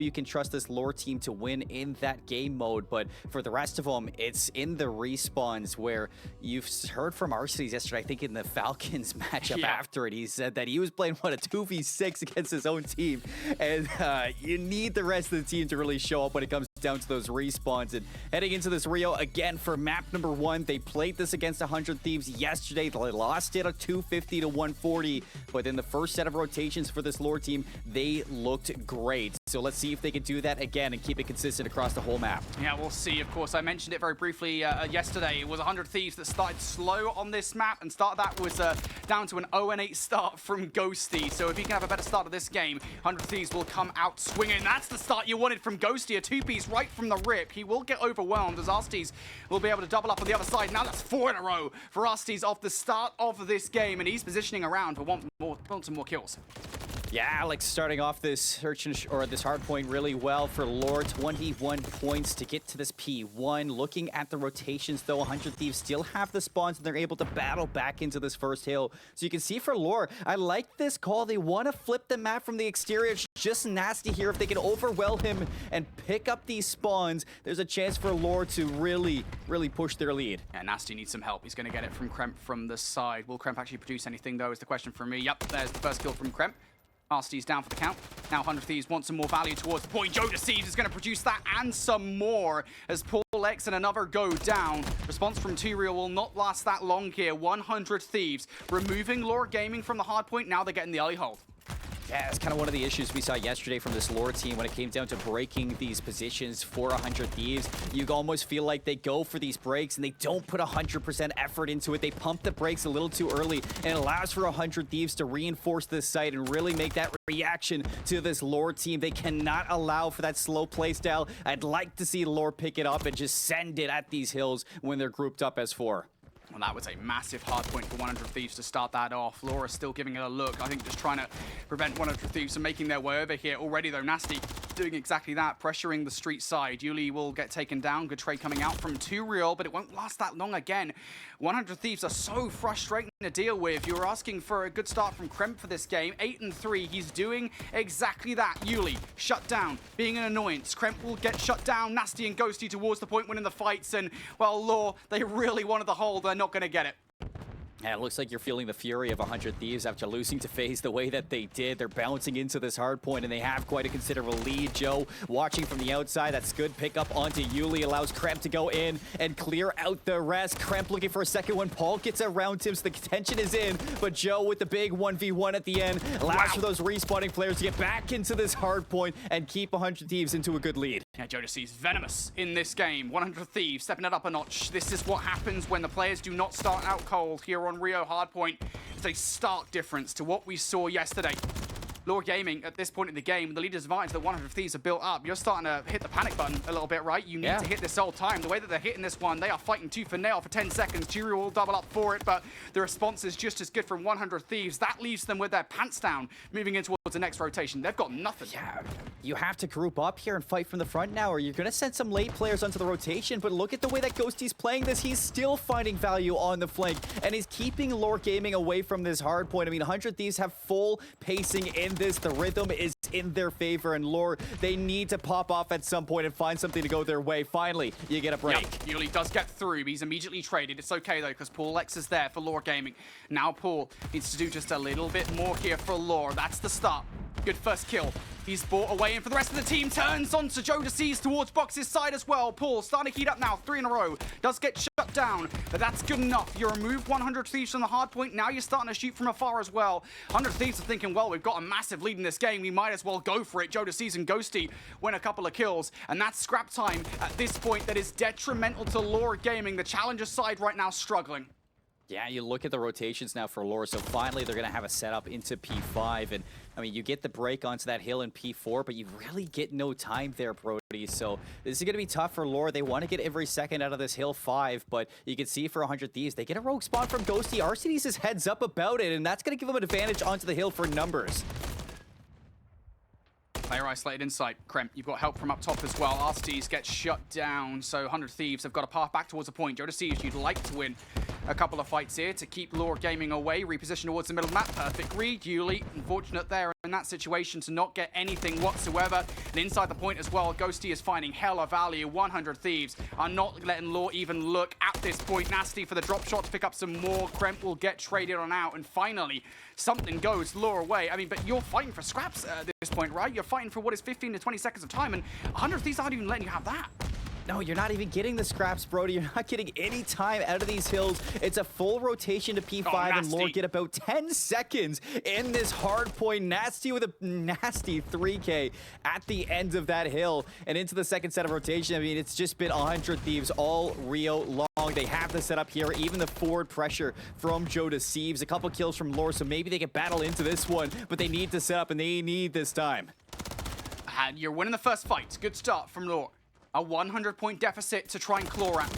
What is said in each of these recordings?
you can trust this lore team to win in that game mode, but for the rest of them, it's in the respawns where you've heard from Arceus yesterday, I think in the Falcons matchup after it, he said that he was playing, what, a 2v6 against his own team, and you need the rest of the team to really show up when it comes down to those respawns. And heading into this Rio again for map number 1, they played this against 100 Thieves yesterday. They lost it at 250 to 140, but in the first set of rotations for this lore team, they looked great. So let's see if they can do that again and keep it consistent across the whole map. Yeah, we'll see. Of course, I mentioned it very briefly yesterday. It was 100 Thieves that started slow on this map, and start that was down to an 0-8 start from Ghosty. So if he can have a better start of this game, 100 Thieves will come out swinging. That's the start you wanted from Ghosty. A 2-piece right from the rip. He will get overwhelmed as Arceus will be able to double up on the other side. Now that's 4 in a row for Arceus off the start of this game, and he's positioning around for want some more kills. Yeah, Alex starting off this search or this hard point really well for lore. 21 points to get to this P1. Looking at the rotations though, 100 Thieves still have the spawns and they're able to battle back into this first hill. So you can see for lore, I like this call. They want to flip the map from the exterior. It's just nasty here. If they can overwhelm him and pick up these spawns, there's a chance for lore to really push their lead. Yeah, Nasty needs some help. He's going to get it from Kremp from the side. Will Kremp actually produce anything though is the question for me. Yep, there's the first kill from Kremp. Arceus down for the count. Now 100 Thieves want some more value towards the point. Jodecides is going to produce that and some more as Paul X and another go down. Response from Tyrael will not last that long here. 100 Thieves removing Lore Gaming from the hard point. Now they're getting the early hold. Yeah, it's kind of one of the issues we saw yesterday from this lore team when it came down to breaking these positions for 100 Thieves. You almost feel like they go for these breaks and they don't put 100% effort into it. They pump the brakes a little too early, and it allows for 100 Thieves to reinforce this site and really make that reaction to this lore team. They cannot allow for that slow play style. I'd like to see lore pick it up and just send it at these hills when they're grouped up as 4. Well, that was a massive hard point for 100 Thieves to start that off. Laura's still giving it a look. I think just trying to prevent 100 Thieves from making their way over here. Already, though, Nasty doing exactly that, pressuring the street side. Yuli will get taken down. Good trade coming out from Tyrael, but it won't last that long again. 100 Thieves are so frustrating to deal with. You were asking for a good start from Kremp for this game. 8-3. He's doing exactly that. Yuli shut down, being an annoyance. Kremp will get shut down. Nasty and Ghosty towards the point winning the fights, and, well, Lore, they really wanted the hold. They're not going to get it. Yeah, it looks like you're feeling the fury of 100 Thieves after losing to FaZe the way that they did. They're bouncing into this hard point, and they have quite a considerable lead. Joe watching from the outside. That's good pickup onto Yuli. Allows Kremp to go in and clear out the rest. Kremp looking for a second one. Paul gets around him, so the tension is in. But Joe with the big 1v1 at the end allows for those respawning players to get back into this hard point and keep 100 Thieves into a good lead. Yeah, Jodeci's venomous in this game. 100 Thieves stepping it up a notch. This is what happens when the players do not start out cold here on Rio Hardpoint. It's a stark difference to what we saw yesterday. Lore Gaming, at this point in the game, the leader's advantage that 100 Thieves have built up, you're starting to hit the panic button a little bit, right? You need to hit this all time. The way that they're hitting this one, they are fighting tooth and nail for 10 seconds. Tyrael will double up for it, but the response is just as good from 100 Thieves. That leaves them with their pants down, moving in towards the next rotation. They've got nothing. Yeah, you have to group up here and fight from the front now, or you're going to send some late players onto the rotation, but look at the way that Ghosty's playing this. He's still finding value on the flank, and he's keeping Lore Gaming away from this hard point. I mean, 100 Thieves have full pacing in this. The rhythm is in their favor, and Lore, they need to pop off at some point and find something to go their way. Finally, you get a break. Yep, Yuli does get through, but he's immediately traded. It's okay, though, because Paul X is there for Lore Gaming. Now Paul needs to do just a little bit more here for Lore. That's the start. Good first kill. He's brought away, and for the rest of the team, turns on to Jodeci's towards Box's side as well. Paul starting to heat up now, 3 in a row. Does get shut down, but that's good enough. You remove 100 Thieves from the hard point. Now you're starting to shoot from afar as well. 100 Thieves are thinking, well, we've got a massive lead in this game. We might as well go for it. Jodeci's and Ghosty win a couple of kills, and that's scrap time at this point that is detrimental to Lore Gaming. The challenger side right now struggling. Yeah, you look at the rotations now for Lore, so finally they're going to have a setup into P5, and I mean, you get the break onto that hill in P4, but you really get no time there, Brody, so this is going to be tough for Lore. They want to get every second out of this hill 5, but you can see for 100 Thieves, they get a rogue spawn from Ghosty. Arceus is heads up about it, and that's going to give them an advantage onto the hill for numbers. Player isolated inside. Kremp, you've got help from up top as well. Arceus gets shut down, so 100 Thieves have got a path back towards the point. Jodeci's, you'd like to win a couple of fights here to keep Lore Gaming away. Reposition towards the middle of the map. Perfect read. Yuli, unfortunate there in that situation to not get anything whatsoever. And inside the point as well, Ghosty is finding hella value. 100 Thieves are not letting Lore even look at this point. Nasty for the drop shot to pick up some more. Kremp will get traded on out. And finally, something goes Lore away. I mean, but you're fighting for scraps at this point, right? You're fighting for what is 15 to 20 seconds of time. And 100 Thieves aren't even letting you have that. No, you're not even getting the scraps, Brody. You're not getting any time out of these hills. It's a full rotation to P5, and Lore get about 10 seconds in this hard point. Nasty with a nasty 3K at the end of that hill and into the second set of rotation. I mean, it's just been 100 Thieves all Rio long. They have the setup here, even the forward pressure from Joe Deceives. A couple kills from Lore, so maybe they can battle into this one, but they need to set up, and they need this time. And you're winning the first fight. Good start from Lore. A 100-point deficit to try and claw at.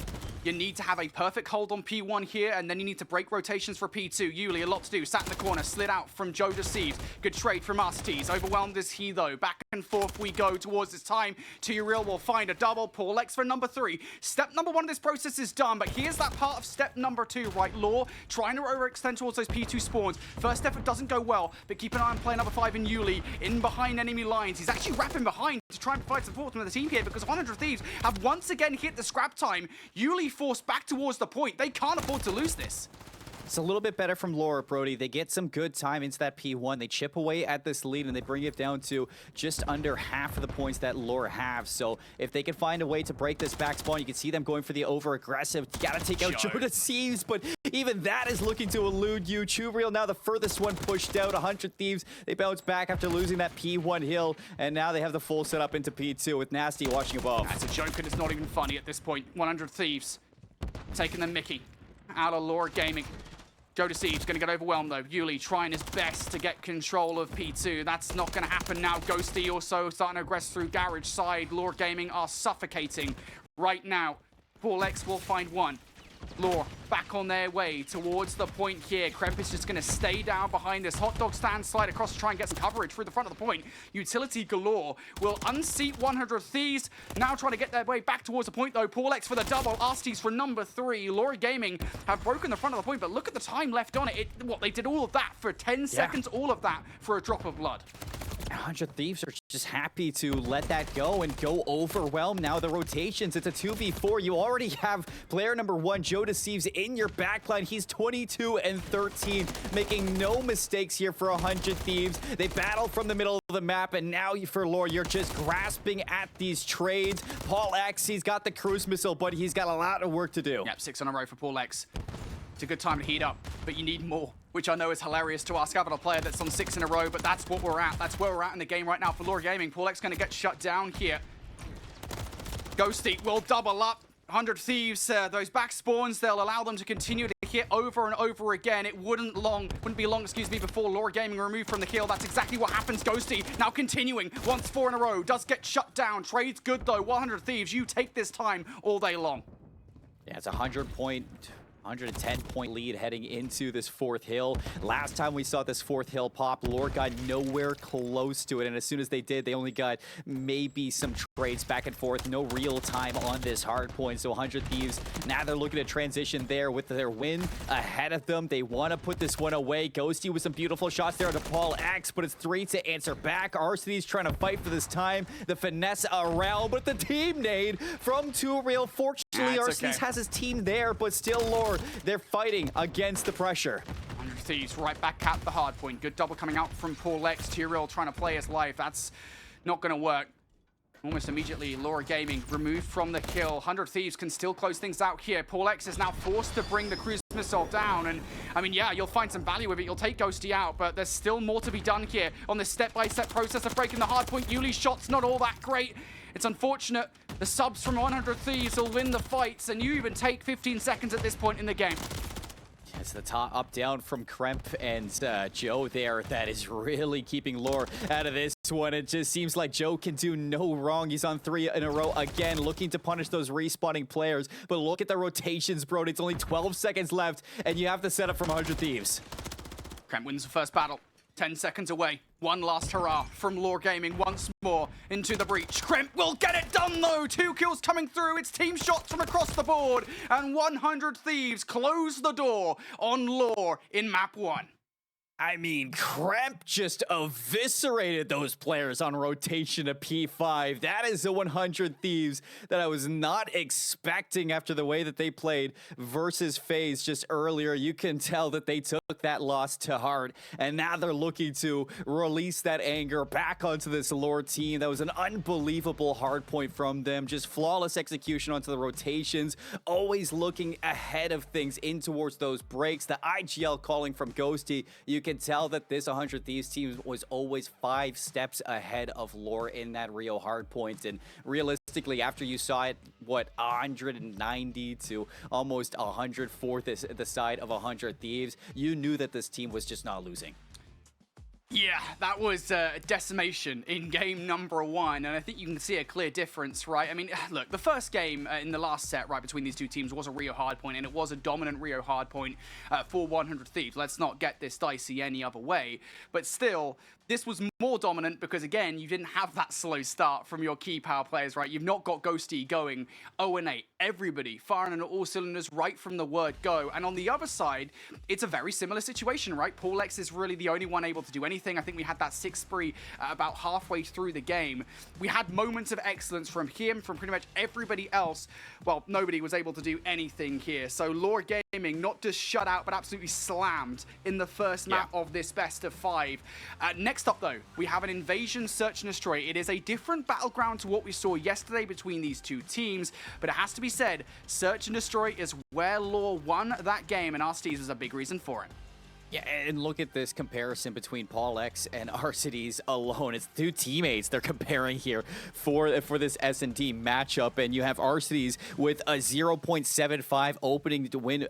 You need to have a perfect hold on P1 here, and then you need to break rotations for P2. Yuli, a lot to do. Sat in the corner, slid out from Joe Deceives. Good trade from Arcetes. Overwhelmed is he, though. Back and forth we go towards this time. T-Real will find a double. Paul X for number 3. Step number 1 of this process is done, but here's that part of step number 2, right? Lore trying to overextend towards those P2 spawns. First effort doesn't go well, but keep an eye on player number 5 in Yuli. In behind enemy lines. He's actually wrapping behind to try and provide support from the team here, because 100 Thieves have once again hit the scrap time. Yuli forced back towards the point. They can't afford to lose this. It's a little bit better from Lore, Brody. They get some good time into that P1. They chip away at this lead, and they bring it down to just under half of the points that Lore have. So if they can find a way to break this back spawn, you can see them going for the over-aggressive. You gotta take out Joe Deceives, but even that is looking to elude you. T-Real now the furthest one pushed out. 100 Thieves, they bounce back after losing that P1 hill, and now they have the full setup into P2 with Nasty watching above. That's a joke, and it's not even funny at this point. 100 Thieves taking the mickey out of Lore Gaming. Joe Deceives going to get overwhelmed, though. Yuli trying his best to get control of P2. That's not going to happen now. Ghosty also starting to aggress through garage side. Lore Gaming are suffocating right now. Paul X will find one. Lore back on their way towards the point here. Kremp is just going to stay down behind this hot dog stand, slide across to try and get some coverage through the front of the point. Utility galore will unseat 100 Thieves. Now trying to get their way back towards the point, though. Paul X for the double. Arcetes for number 3. Lore Gaming have broken the front of the point, but look at the time left on it. They did all of that for 10 seconds, all of that for a drop of blood. 100 Thieves are just happy to let that go and go overwhelm now the rotations. It's a 2v4. You already have player number 1, Joe Deceives, in your backline. He's 22 and 13, making no mistakes here for 100 Thieves. They battle from the middle of the map, and now for Lore, you're just grasping at these trades. Paul X, he's got the cruise missile, but he's got a lot of work to do. Yep, 6 in a row for Paul X. It's a good time to heat up, but you need more, which I know is hilarious to ask out a player that's on 6 in a row, but that's what we're at. That's where we're at in the game right now for Lore Gaming. Paul X going to get shut down here. Ghosty will double up. 100 Thieves, those back spawns, they'll allow them to continue to hit over and over again. It wouldn't be long, before Lore Gaming removed from the kill. That's exactly what happens. Ghosty now continuing, once 4 in a row, does get shut down. Trade's good though. 100 Thieves, you take this time all day long. Yeah, it's a 110-point lead heading into this 4th hill. Last time we saw this 4th hill pop, Lore got nowhere close to it, and as soon as they did, they only got maybe some trades back and forth. No real time on this hard point, so 100 Thieves, now they're looking to transition there with their win ahead of them. They want to put this one away. Ghosty with some beautiful shots there to Paul X, but it's 3 to answer back. Arcetes trying to fight for this time. The finesse around, but the team nade from T-Real. Fortunately, Arcetes has his team there, but still Lore, they're fighting against the pressure. 100 Thieves right back at the hard point. Good double coming out from Paul X. T-Real trying to play his life. That's not going to work. Almost immediately, Lore Gaming removed from the kill. 100 Thieves can still close things out here. Paul X is now forced to bring the cruise missile down. And, I mean, yeah, you'll find some value with it. You'll take Ghosty out, but there's still more to be done here on this step-by-step process of breaking the hard point. Yuli's shot's not all that great. It's unfortunate. The subs from 100 Thieves will win the fights, and you even take 15 seconds at this point in the game. It's the top up-down from Kremp and Joe there that is really keeping Lore out of this one. It just seems like Joe can do no wrong. He's on 3 in a row again, looking to punish those respawning players. But look at the rotations, bro. It's only 12 seconds left, and you have to set up from 100 Thieves. Kremp wins the first battle. 10 seconds away. One last hurrah from Lore Gaming once more into the breach. Kremp will get it done though. 2 kills coming through. It's team shots from across the board. And 100 Thieves close the door on Lore in map 1. I mean, Kremp just eviscerated those players on rotation to P5. That is the 100 Thieves that I was not expecting after the way that they played versus FaZe just earlier. You can tell that they took that loss to heart, and now they're looking to release that anger back onto this Lore team. That was an unbelievable hard point from them. Just flawless execution onto the rotations, always looking ahead of things in towards those breaks. The IGL calling from Ghosty, you can tell that this 100 Thieves team was always 5 steps ahead of Lore in that Rio hardpoint. And realistically, after you saw it, 190 to almost 100 for the side of 100 Thieves, you knew that this team was just not losing. Yeah, that was decimation in game number 1, and I think you can see a clear difference, right? I mean, look, the first game in the last set, right, between these two teams was a Rio hardpoint, and it was a dominant Rio hardpoint for 100 Thieves. Let's not get this dicey any other way, but still, this was more dominant because, again, you didn't have that slow start from your key power players, right? You've not got Ghosty going 0-8. Everybody firing on all cylinders right from the word go. And on the other side, it's a very similar situation, right? Paul X is really the only one able to do anything. I think we had that 6 spree about halfway through the game. We had moments of excellence from him, from pretty much everybody else. Well, nobody was able to do anything here. So Lore Gaming not just shut out, but absolutely slammed in the first map of this best of 5. Next up, though, we have an invasion search and destroy. It is a different battleground to what we saw yesterday between these two teams, but it has to be said, search and destroy is where Lore won that game, and RCDs was a big reason for it. Yeah, and look at this comparison between Paul X and RCDs alone. It's 2 teammates they're comparing here for this S&D matchup, and you have RCDs with a 0.75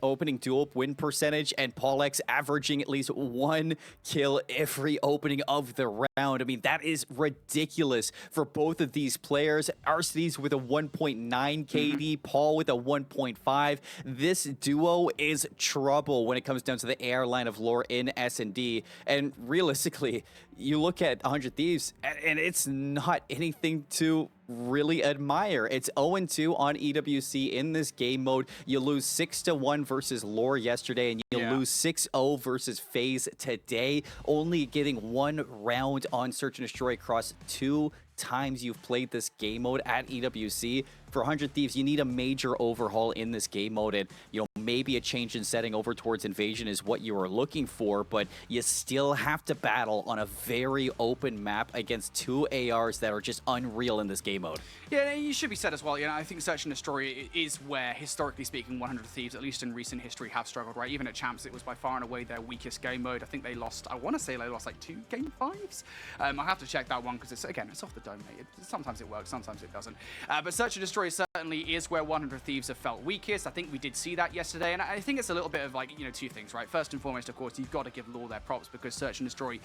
opening duel win percentage, and Paul X averaging at least 1 kill every opening of the round. I mean, that is ridiculous for both of these players. RCDs with a 1.9 KD, Paul with a 1.5. This duo is trouble when it comes down to the airline of Lore in S&D, and realistically, you look at 100 Thieves, and it's not anything to really admire. It's 0-2 on EWC in this game mode. You lose 6-1 versus Lore yesterday, and you lose 6-0 versus FaZe today. Only getting 1 round on Search and Destroy across 2 times you've played this game mode at EWC. For 100 Thieves, you need a major overhaul in this game mode, and maybe a change in setting over towards invasion is what you are looking for, but you still have to battle on a very open map against 2 ARs that are just unreal in this game mode. Yeah, you should be said as well. I think Search and Destroy is where, historically speaking, 100 Thieves, at least in recent history, have struggled, right? Even at Champs, it was by far and away their weakest game mode. I think they lost, I want to say they lost like 2 game 5s. I have to check that one because it's off the dome, mate. Sometimes it works, sometimes it doesn't. But Search and Destroy certainly is where 100 Thieves have felt weakest. I think we did see that yesterday, and I think it's a little bit of like, 2 things, right? First and foremost, of course, you've got to give Lore their props because Search and Destroy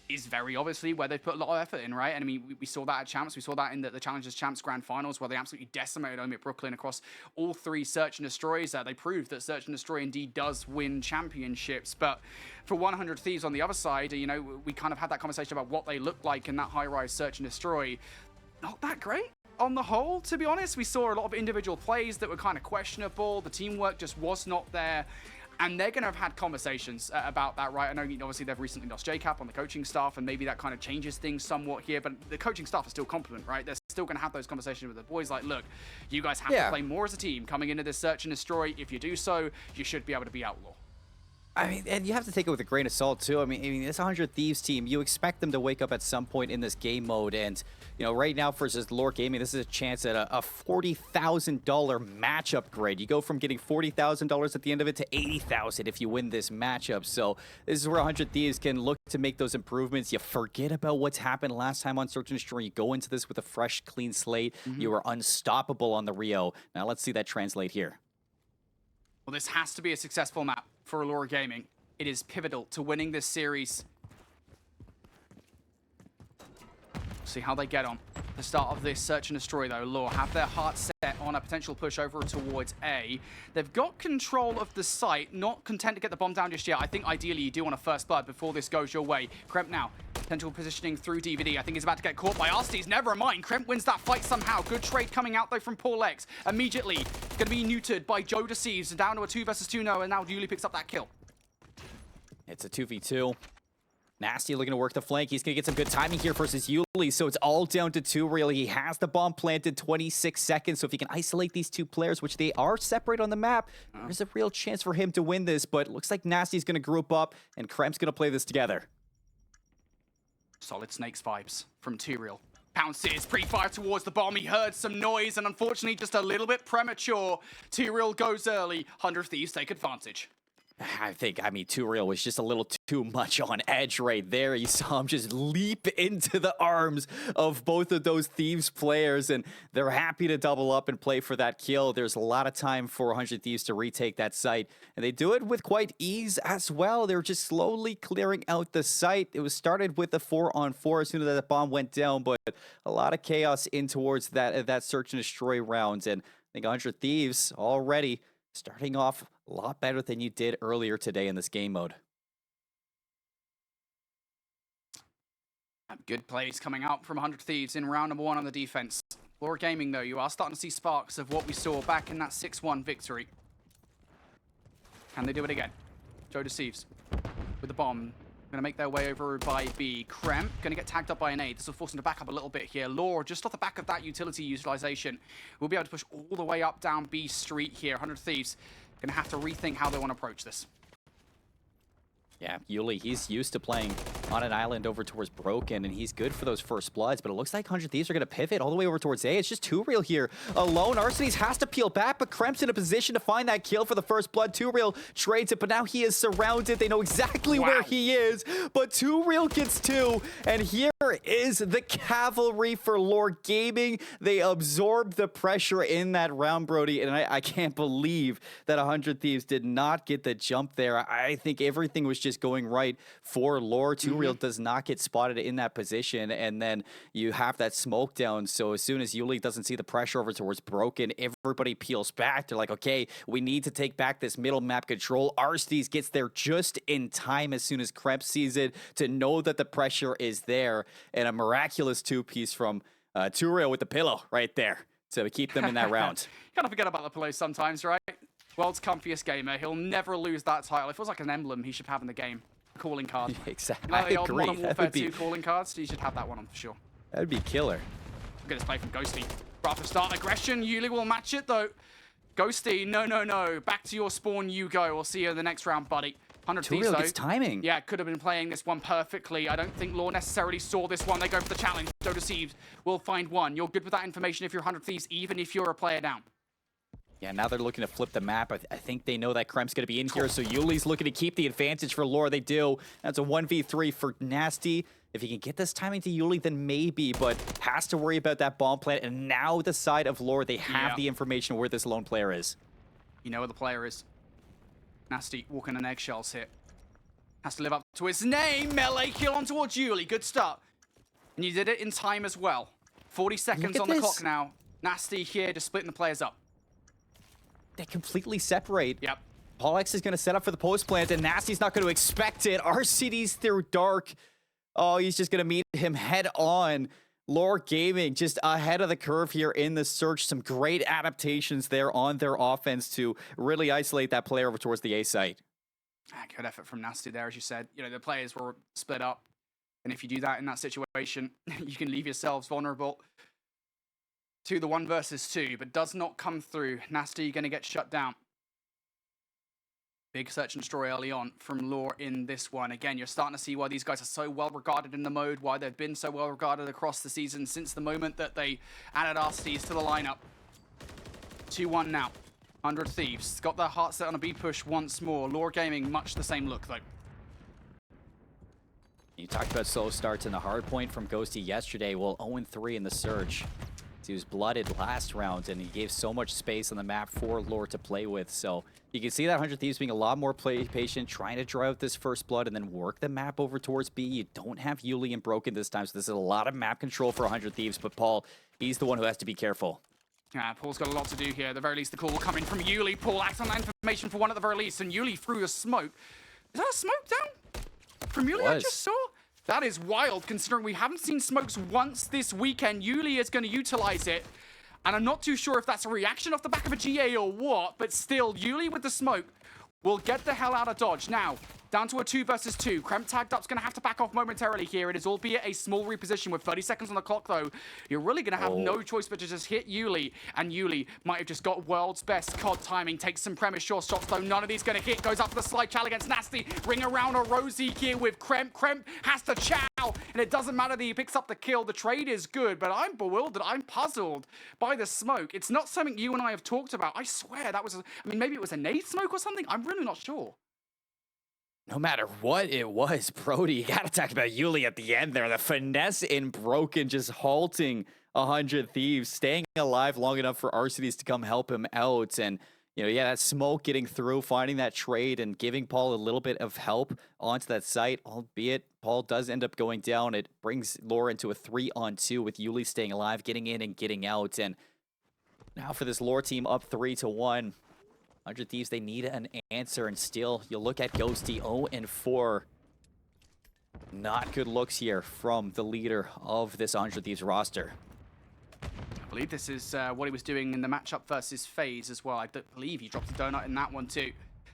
is very obviously where they put a lot of effort in, right? And I mean, we saw that at Champs. We saw that in the Challengers Champs Grand Finals where they absolutely decimated Omit Brooklyn across all 3 Search and Destroys. They proved that Search and Destroy indeed does win championships. But for 100 Thieves on the other side, we kind of had that conversation about what they look like in that high-rise Search and Destroy. Not that great. On the whole, to be honest, we saw a lot of individual plays that were kind of questionable. The teamwork just was not there. And they're going to have had conversations about that, right? I know, obviously, they've recently lost JCap on the coaching staff, and maybe that kind of changes things somewhat here, but the coaching staff is still competent, right? They're still going to have those conversations with the boys like, look, you guys have to play more as a team coming into this Search and Destroy. If you do so, you should be able to be Outlaw. I mean, and you have to take it with a grain of salt, too. I mean, this 100 Thieves team, you expect them to wake up at some point in this game mode. And, right now versus Lore Gaming, this is a chance at a $40,000 match upgrade. You go from getting $40,000 at the end of it to $80,000 if you win this matchup. So this is where 100 Thieves can look to make those improvements. You forget about what's happened last time on Search and Destroy. You go into this with a fresh, clean slate. You are unstoppable on the Rio. Now let's see that translate here. Well, this has to be a successful map for Lore Gaming. It is pivotal to winning this series. See how they get on. The start of this Search and Destroy, though, Lore have their heart set on a potential push over towards A. They've got control of the site, not content to get the bomb down just yet. I think ideally you do want a first blood before this goes your way. Kremp now Potential positioning through DVD. I think he's about to get caught by Arstes. Never mind. Kremp wins that fight somehow. Good trade coming out, though, from Paul X. Immediately going to be neutered by Joe Deceives. Down to a 2 versus 2 no, and now Yuli picks up that kill. It's a 2v2. Nasty looking to work the flank. He's going to get some good timing here versus Yuli, so it's all down to 2 really. He has the bomb planted, 26 seconds, so if he can isolate these 2 players, which they are separate on the map, there's a real chance for him to win this, but it looks like Nasty's going to group up, and Kremp's going to play this together. Solid Snakes vibes from T-Real. Pounces, pre-fire towards the bomb. He heard some noise, and unfortunately just a little bit premature. T-Real goes early. 100 Thieves take advantage. I mean, T-Real was just a little too much on edge right there. You saw him just leap into the arms of both of those Thieves players, and they're happy to double up and play for that kill. There's a lot of time for 100 Thieves to retake that site, and they do it with quite ease as well. They're just slowly clearing out the site. It was started with the 4-on-4 as soon as that bomb went down, but a lot of chaos in towards that search and destroy rounds, and I think 100 Thieves already starting off a lot better than you did earlier today in this game mode. Good plays coming out from 100 Thieves in round number 1 on the defense. Laura Gaming, though, you are starting to see sparks of what we saw back in that 6-1 victory. Can they do it again? Joe Deceives with the bomb. Going to make their way over by B. Kremp going to get tagged up by an A. This will force him to back up a little bit here. Law, just off the back of that utility utilization, will be able to push all the way up down B Street here. 100 Thieves going to have to rethink how they want to approach this. Yeah, Yuli, he's used to playing on an island over towards Broken, and he's good for those first bloods, but it looks like 100 Thieves are going to pivot all the way over towards A. It's just T-Real here alone. Arstes has to peel back, but Kremp's in a position to find that kill for the first blood. T-Real trades it, but now he is surrounded. They know exactly where he is, but T-Real gets 2, and here is the cavalry for Lore Gaming. They absorbed the pressure in that round, Brody, and I can't believe that 100 Thieves did not get the jump there. I think everything was just going right for Lore. T-Real does not get spotted in that position, and then you have that smoke down, so as soon as Yuli doesn't see the pressure over towards Broken, everybody peels back. They're like, okay, we need to take back this middle map control. Arstes gets there just in time as soon as Kremp sees it to know that the pressure is there, and a miraculous 2-piece from T-Real with the pillow right there to keep them in that round. Kind of forget about the pillow sometimes, right? World's comfiest gamer. He'll never lose that title. It feels like an emblem he should have in the game. A calling card. Exactly. You know, the old agree. Modern Warfare 2 calling cards? He should have that one on for sure. That would be killer. Look at this play from Ghosty. Rather start aggression. Yuli will match it, though. Ghosty, no. Back to your spawn you go. We'll see you in the next round, buddy. 100 Thieves, though. Gets timing. Yeah, could have been playing this one perfectly. I don't think Law necessarily saw this one. They go for the challenge. Joe Deceives will find one. You're good with that information if you're 100 Thieves, even if you're a player down. Yeah, now they're looking to flip the map. I think they know that Kremp's going to be in here, so Yuli's looking to keep the advantage for Lore. They do. That's a 1v3 for Nasty. If he can get this timing to Yuli, then maybe, but has to worry about that bomb plant. And now the side of Lore, they have the information where this lone player is. You know where the player is. Nasty walking on eggshells here. Has to live up to his name. Melee kill on towards Yuli. Good start. And you did it in time as well. 40 seconds on the clock now. Nasty here just splitting the players up. They completely separate. Yep. Paul X is going to set up for the post plant, and Nasty's not going to expect it. RCD's through dark. Oh, he's just going to meet him head on. Lore Gaming just ahead of the curve here in the search. Some great adaptations there on their offense to really isolate that player over towards the A site. Good effort from Nasty there, as you said. You know, the players were split up. And if you do that in that situation, you can leave yourselves vulnerable to the 1 versus 2, but does not come through. Nasty going to get shut down. Big search and destroy early on from Lore in this one. Again, you're starting to see why these guys are so well regarded in the mode, why they've been so well regarded across the season since the moment that they added Arstes to the lineup. 2-1 now. 100 Thieves. Got their heart set on a B push once more. Lore Gaming, much the same look, though. You talked about slow starts in the hard point from Ghosty yesterday. Well, 0-3 in the surge. He was blooded last round, and he gave so much space on the map for Lore to play with. So you can see that 100 Thieves being a lot more patient, trying to draw out this first blood and then work the map over towards B. You don't have Yuli and Broken this time, so this is a lot of map control for 100 Thieves. But Paul, he's the one who has to be careful. Yeah, Paul's got a lot to do here. At the very least, the call will come in from Yuli. Paul acts on that information for one at the very least, and Yuli threw the smoke. Is that a smoke down? From Yuli, I just saw? That is wild, considering we haven't seen smokes once this weekend. Yuli is going to utilize it. And I'm not too sure if that's a reaction off the back of a GA or what, but still, Yuli with the smoke will get the hell out of Dodge. Now, down to a 2 versus 2. Kremp tagged up's going to have to back off momentarily here. It is albeit a small reposition with 30 seconds on the clock, though. You're really going to have no choice but to just hit Yuli. And Yuli might have just got world's best COD timing. Takes some premise short shots, though. None of these going to hit. Goes up for the slide chal against Nasty. Ring around a Rosie here with Kremp. Kremp has to chow. And it doesn't matter that he picks up the kill. The trade is good, but I'm bewildered. I'm puzzled by the smoke. It's not something you and I have talked about. I swear that was, I mean, maybe it was a nade smoke or something. I'm really not sure. No matter what it was, Brody, you gotta talk about Yuli at the end there. The finesse in Broken just halting 100 Thieves, staying alive long enough for Arcades to come help him out. And, you know, yeah, that smoke getting through, finding that trade and giving Paul a little bit of help onto that site, albeit Paul does end up going down. It brings Lore into a 3-on-2 with Yuli staying alive, getting in and getting out. And now for this Lore team up 3-1. 100 Thieves, they need an answer, and still, you look at Ghosty 0-4. Not good looks here from the leader of this 100 Thieves roster. I believe this is what he was doing in the matchup versus FaZe as well. I believe he dropped a donut in that one too.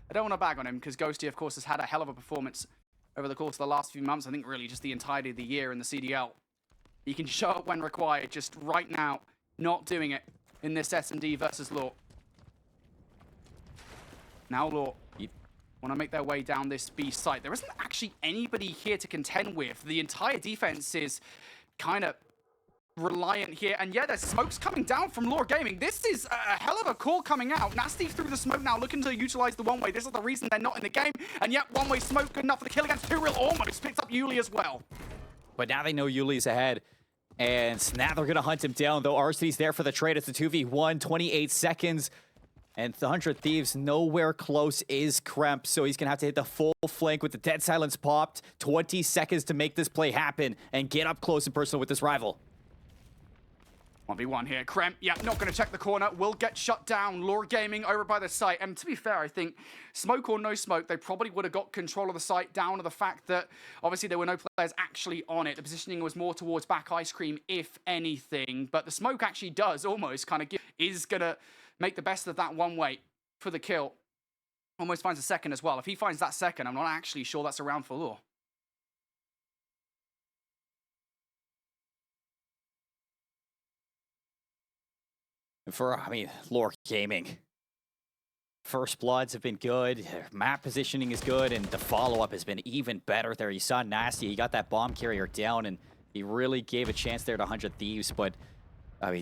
I don't want to bag on him because Ghosty, of course, has had a hell of a performance over the course of the last few months. I think really just the entirety of the year in the CDL. He can show up when required, just right now, not doing it in this S&D versus Law. Now Law want to make their way down this B site. There isn't actually anybody here to contend with. The entire defense is kind of reliant here. And yeah, there's smokes coming down from Lore Gaming. This is a hell of a call coming out. Nasty through the smoke now, looking to utilize the one-way. This is the reason they're not in the game. And yet, one-way smoke good enough for the kill against Two Real. Almost picks up Yuli as well. But now they know Yuli's ahead. And now they're going to hunt him down, though. Arcedy's there for the trade. It's a 2v1, 28 seconds. And the 100 Thieves, nowhere close is Kremp, so he's going to have to hit the full flank with the dead silence popped. 20 seconds to make this play happen and get up close and personal with this rival. 1v1 here. Kremp, yeah, not going to check the corner. Will get shut down. Lore Gaming over by the site. And to be fair, I think smoke or no smoke, they probably would have got control of the site down to the fact that obviously there were no players actually on it. The positioning was more towards back ice cream, if anything. But the smoke actually does almost kind of is going to make the best of that one way for the kill. Almost finds a second as well. If he finds that second, I'm not actually sure that's a round for Lore. Lore Gaming. First bloods have been good. Map positioning is good, and the follow-up has been even better there. You saw Nasty. He got that bomb carrier down, and he really gave a chance there to 100 Thieves, but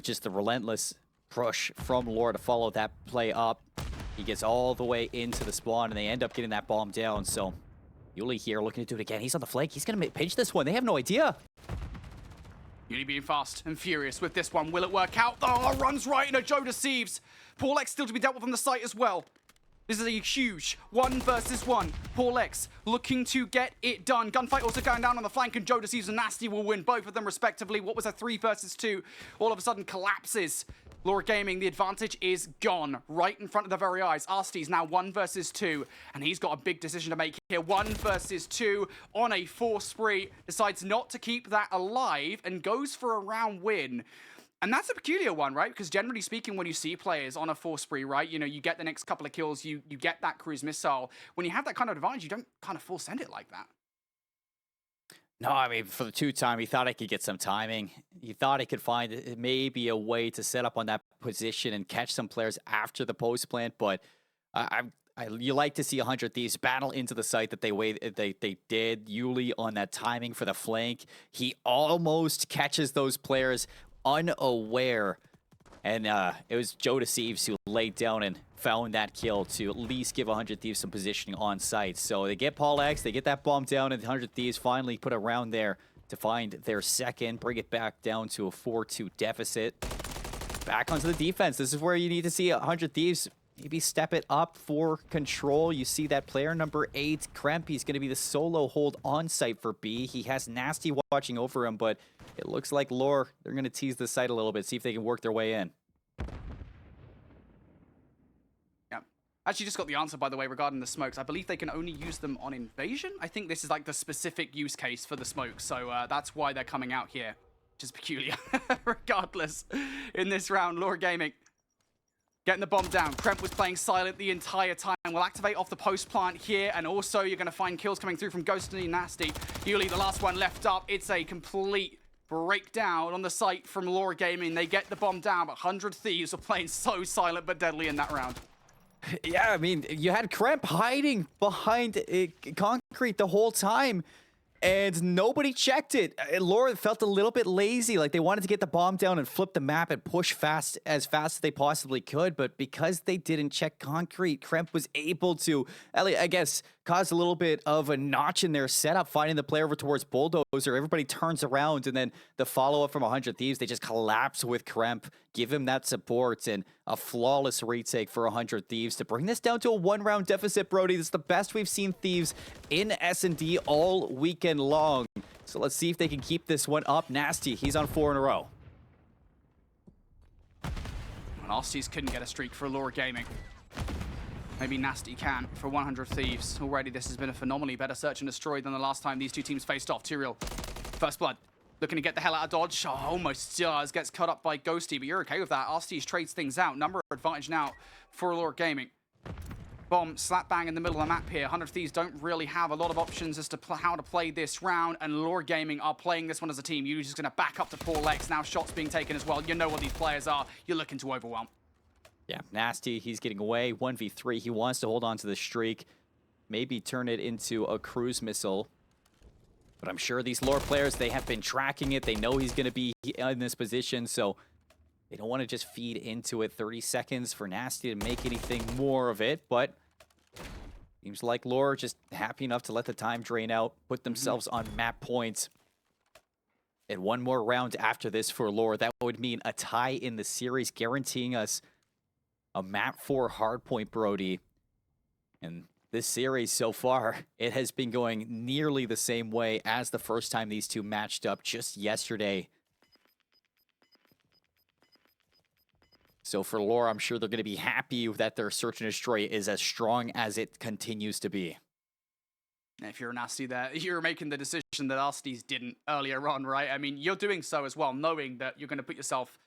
just the relentless push from Lore to follow that play up. He gets all the way into the spawn, and they end up getting that bomb down. So Yuli here looking to do it again. He's on the flank. He's going to pinch this one. They have no idea. Yuli being fast and furious with this one. Will it work out? Oh, runs right into Joe deceives. Paul X still to be dealt with on the site as well. This is a huge 1 versus 1. Paul X looking to get it done. Gunfight also going down on the flank, and Joe Deceives and Nasty will win both of them respectively. What was a 3 versus 2 all of a sudden collapses. Lore Gaming, the advantage is gone right in front of their very eyes. Arsty's now 1 versus 2, and he's got a big decision to make here. 1 versus 2 on a 4 spree. Decides not to keep that alive and goes for a round win. And that's a peculiar one, right? Because generally speaking, when you see players on a 4 spree, right, you know, you get the next couple of kills, you get that cruise missile. When you have that kind of advantage, you don't kind of full send it like that. No, I mean, for the 2-time, he thought he could get some timing. He thought he could find maybe a way to set up on that position and catch some players after the post plant, but you like to see 100 Thieves battle into the site that they did. Yuli on that timing for the flank. He almost catches those players unaware, and it was Joe Deceives who laid down and found that kill to at least give 100 Thieves some positioning on site. So they get Paul X, they get that bomb down, and 100 Thieves finally put a round there to find their second, bring it back down to a 4-2 deficit. Back onto the defense. This is where you need to see 100 Thieves maybe step it up for control. You see that player number 8, Kremp, he's going to be the solo hold on site for B. He has Nasty watching over him, but it looks like Lore, they're going to tease the site a little bit, see if they can work their way in. Actually, just got the answer, by the way, regarding the smokes. I believe they can only use them on invasion. I think this is like the specific use case for the smokes. So that's why they're coming out here, which is peculiar. Regardless, in this round, Laura Gaming getting the bomb down. Kremp was playing silent the entire time. We'll activate off the post plant here. And also, you're going to find kills coming through from Ghost and Nasty. Yuli, the last one left up. It's a complete breakdown on the site from Laura Gaming. They get the bomb down, but 100 Thieves were playing so silent but deadly in that round. Yeah, I mean, you had Kremp hiding behind concrete the whole time, and nobody checked it. Laura felt a little bit lazy, like they wanted to get the bomb down and flip the map and push fast as they possibly could, but because they didn't check concrete, Kremp was able to, I guess, cause a little bit of a notch in their setup, finding the player over towards Bulldozer. Everybody turns around, and then the follow-up from 100 Thieves, they just collapse with Kremp, give him that support, and a flawless retake for 100 Thieves to bring this down to a one-round deficit, Brody. This is the best we've seen Thieves in S&D all weekend long. So let's see if they can keep this one up. Nasty, he's on 4 in a row. And Aussies couldn't get a streak for Allure Gaming. Maybe Nasty can for 100 Thieves. Already this has been a phenomenally better search and destroy than the last time these two teams faced off. Tyrael, first blood. Looking to get the hell out of dodge. Oh, almost does. Gets cut up by Ghosty, but you're okay with that. Arsties trades things out. Number advantage now for Allure Gaming. Bomb, slap bang in the middle of the map here. 100 Thieves don't really have a lot of options as to how to play this round, and Allure Gaming are playing this one as a team. You're just going to back up to Paul X. Now shots being taken as well. You know what these players are. You're looking to overwhelm. Yeah, Nasty, he's getting away. 1v3. He wants to hold on to the streak. Maybe turn it into a cruise missile. But I'm sure these lore players, they have been tracking it. They know he's going to be in this position, so they don't want to just feed into it. 30 seconds for Nasty to make anything more of it, but seems like lore just happy enough to let the time drain out, put themselves on map points. And one more round after this for lore. That would mean a tie in the series, guaranteeing us a map 4 hardpoint, Brody. And this series so far, it has been going nearly the same way as the first time these two matched up just yesterday. So for lore, I'm sure they're going to be happy that their search and destroy is as strong as it continues to be. If you're a Nasty there, you're making the decision that Arsties didn't earlier on, right? I mean, you're doing so as well, knowing that you're going to put yourself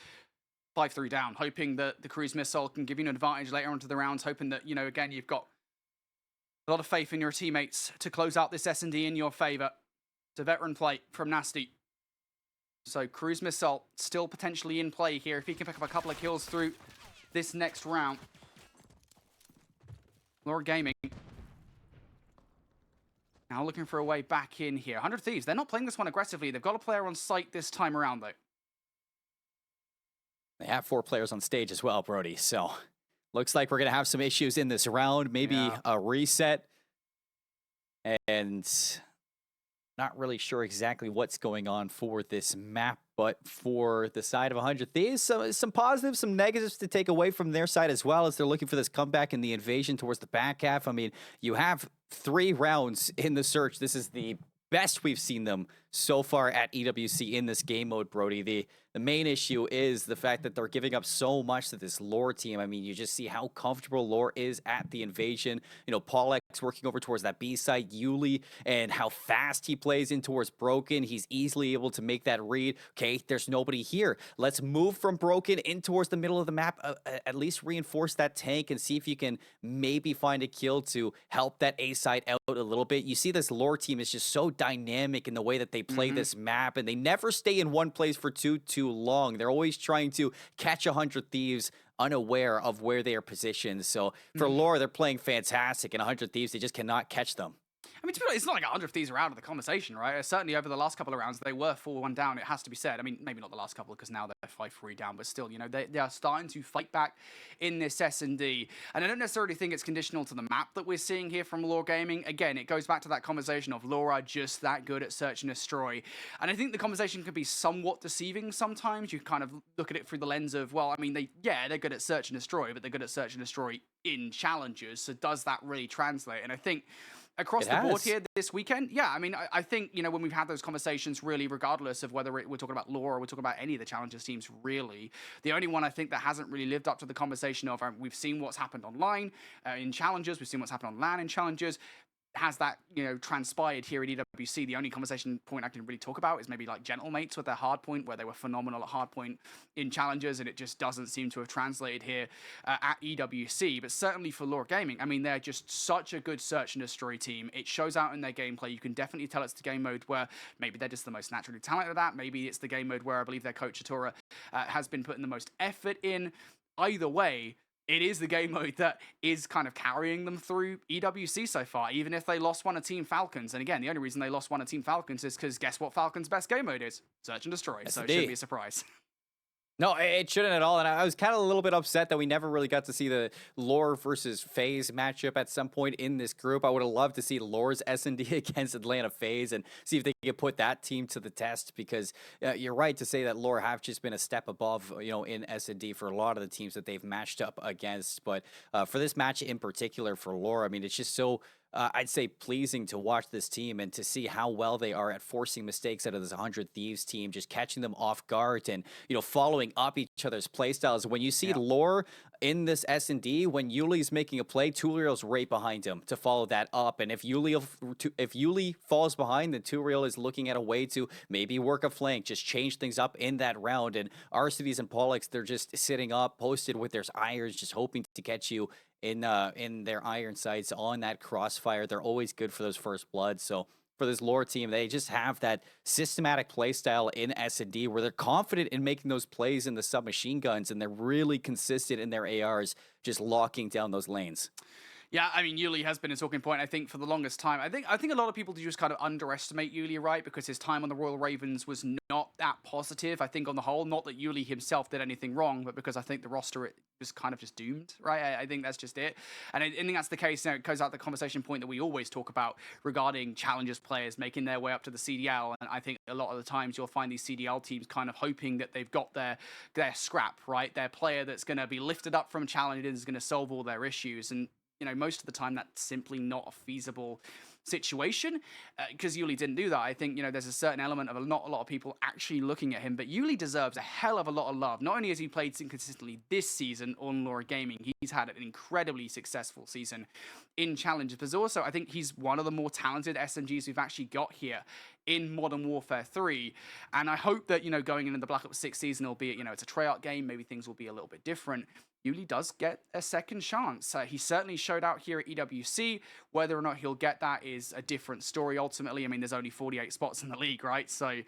5-3 down, hoping that the cruise missile can give you an advantage later on to the rounds, hoping that, you know, again, you've got a lot of faith in your teammates to close out this S&D in your favor. It's a veteran play from Nasty. So cruise missile still potentially in play here if he can pick up a couple of kills through this next round. Laura Gaming now looking for a way back in here. 100 Thieves, they're not playing this one aggressively. They've got a player on site this time around, though. They have 4 players on stage as well, Brody, so looks like we're going to have some issues in this round. Maybe a reset. And not really sure exactly what's going on for this map, but for the side of 100 Thieves, some positives, some negatives to take away from their side as well, as they're looking for this comeback in the invasion towards the back half. I mean, you have 3 rounds in the search. This is the best we've seen them so far at EWC in this game mode, Brody. The main issue is the fact that they're giving up so much to this lore team. I mean, you just see how comfortable lore is at the invasion. You know, Paul X working over towards that B side, Yuli, and how fast he plays in towards Broken. He's easily able to make that read. Okay, there's nobody here. Let's move from Broken in towards the middle of the map. At least reinforce that tank and see if you can maybe find a kill to help that A side out a little bit. You see this lore team is just so dynamic in the way that they play this map, and they never stay in one place for too long. They're always trying to catch 100 Thieves unaware of where they are positioned. So for lore, they're playing fantastic, and 100 Thieves, they just cannot catch them. I mean, to be honest, it's not like 100 Thieves are out of the conversation, right? Certainly over the last couple of rounds, they were 4-1 down, it has to be said. I mean, maybe not the last couple, because now they're 5-3 down, but still, you know, they are starting to fight back in this S&D. And I don't necessarily think it's conditional to the map that we're seeing here from Lore Gaming. Again, it goes back to that conversation of Lore are just that good at search and destroy. And I think the conversation can be somewhat deceiving sometimes. You kind of look at it through the lens of, well, I mean, they're good at search and destroy, but they're good at search and destroy in challenges. So does that really translate? And I think Across the board here this weekend, yeah, I mean, I think, you know, when we've had those conversations, really, regardless of whether we're talking about lore or we're talking about any of the challengers teams, really, the only one I think that hasn't really lived up to the conversation of, we've seen what's happened online in challengers, we've seen what's happened on LAN in challengers. Has that, you know, transpired here at EWC? The only conversation point I can really talk about is maybe like Gentlemates with their hardpoint, where they were phenomenal at hardpoint in challengers, and it just doesn't seem to have translated here at EWC. But certainly for Lore Gaming, I mean, they're just such a good search and destroy team. It shows out in their gameplay. You can definitely tell it's the game mode where maybe they're just the most naturally talented at that. Maybe it's the game mode where I believe their coach Atura has been putting the most effort in. Either way, it is the game mode that is kind of carrying them through EWC so far, even if they lost one of Team Falcons. And again, the only reason they lost one of Team Falcons is because guess what Falcons' best game mode is? Search and destroy. So it shouldn't be a surprise. No, it shouldn't at all. And I was kind of a little bit upset that we never really got to see the Lore versus FaZe matchup at some point in this group. I would have loved to see Lore's S&D against Atlanta FaZe and see if they could put that team to the test, because you're right to say that Lore have just been a step above, you know, in S&D for a lot of the teams that they've matched up against. But for this match in particular for Lore, I mean, it's just so... I'd say pleasing to watch this team and to see how well they are at forcing mistakes out of this 100 Thieves team, just catching them off guard and, you know, following up each other's play styles. When you see Lore in this S&D, when Yuli's making a play, Turiel's right behind him to follow that up. And if Yuli falls behind, then Turiel is looking at a way to maybe work a flank, just change things up in that round. And Arcides and Pollux, they're just sitting up, posted with their irons, just hoping to catch you in their iron sights on that crossfire. They're always good for those first bloods. So for this Lore team, they just have that systematic play style in S&D where they're confident in making those plays in the submachine guns, and they're really consistent in their ARs, just locking down those lanes. Yeah, I mean, Yuli has been a talking point, I think, for the longest time. I think a lot of people do just kind of underestimate Yuli, right? Because his time on the Royal Ravens was not that positive, I think, on the whole. Not that Yuli himself did anything wrong, but because I think the roster was kind of just doomed, right? I think that's just it. And I think that's the case. You know, it goes out the conversation point that we always talk about regarding challengers players making their way up to the CDL. And I think a lot of the times you'll find these CDL teams kind of hoping that they've got their scrap, right? Their player that's going to be lifted up from challenges is going to solve all their issues. And you know, most of the time that's simply not a feasible situation because Yuli didn't do that. I think, you know, there's a certain element of not a lot of people actually looking at him, but Yuli deserves a hell of a lot of love. Not only has he played consistently this season on Lore Gaming, he's had an incredibly successful season in challenges, but also I think he's one of the more talented SMGs we've actually got here in Modern Warfare 3. And I hope that, you know, going into the Black Ops 6 season, albeit, you know, it's a Treyarch game, maybe things will be a little bit different, Yuli does get a second chance. He certainly showed out here at EWC. Whether or not he'll get that is a different story ultimately. I mean, there's only 48 spots in the league, right? So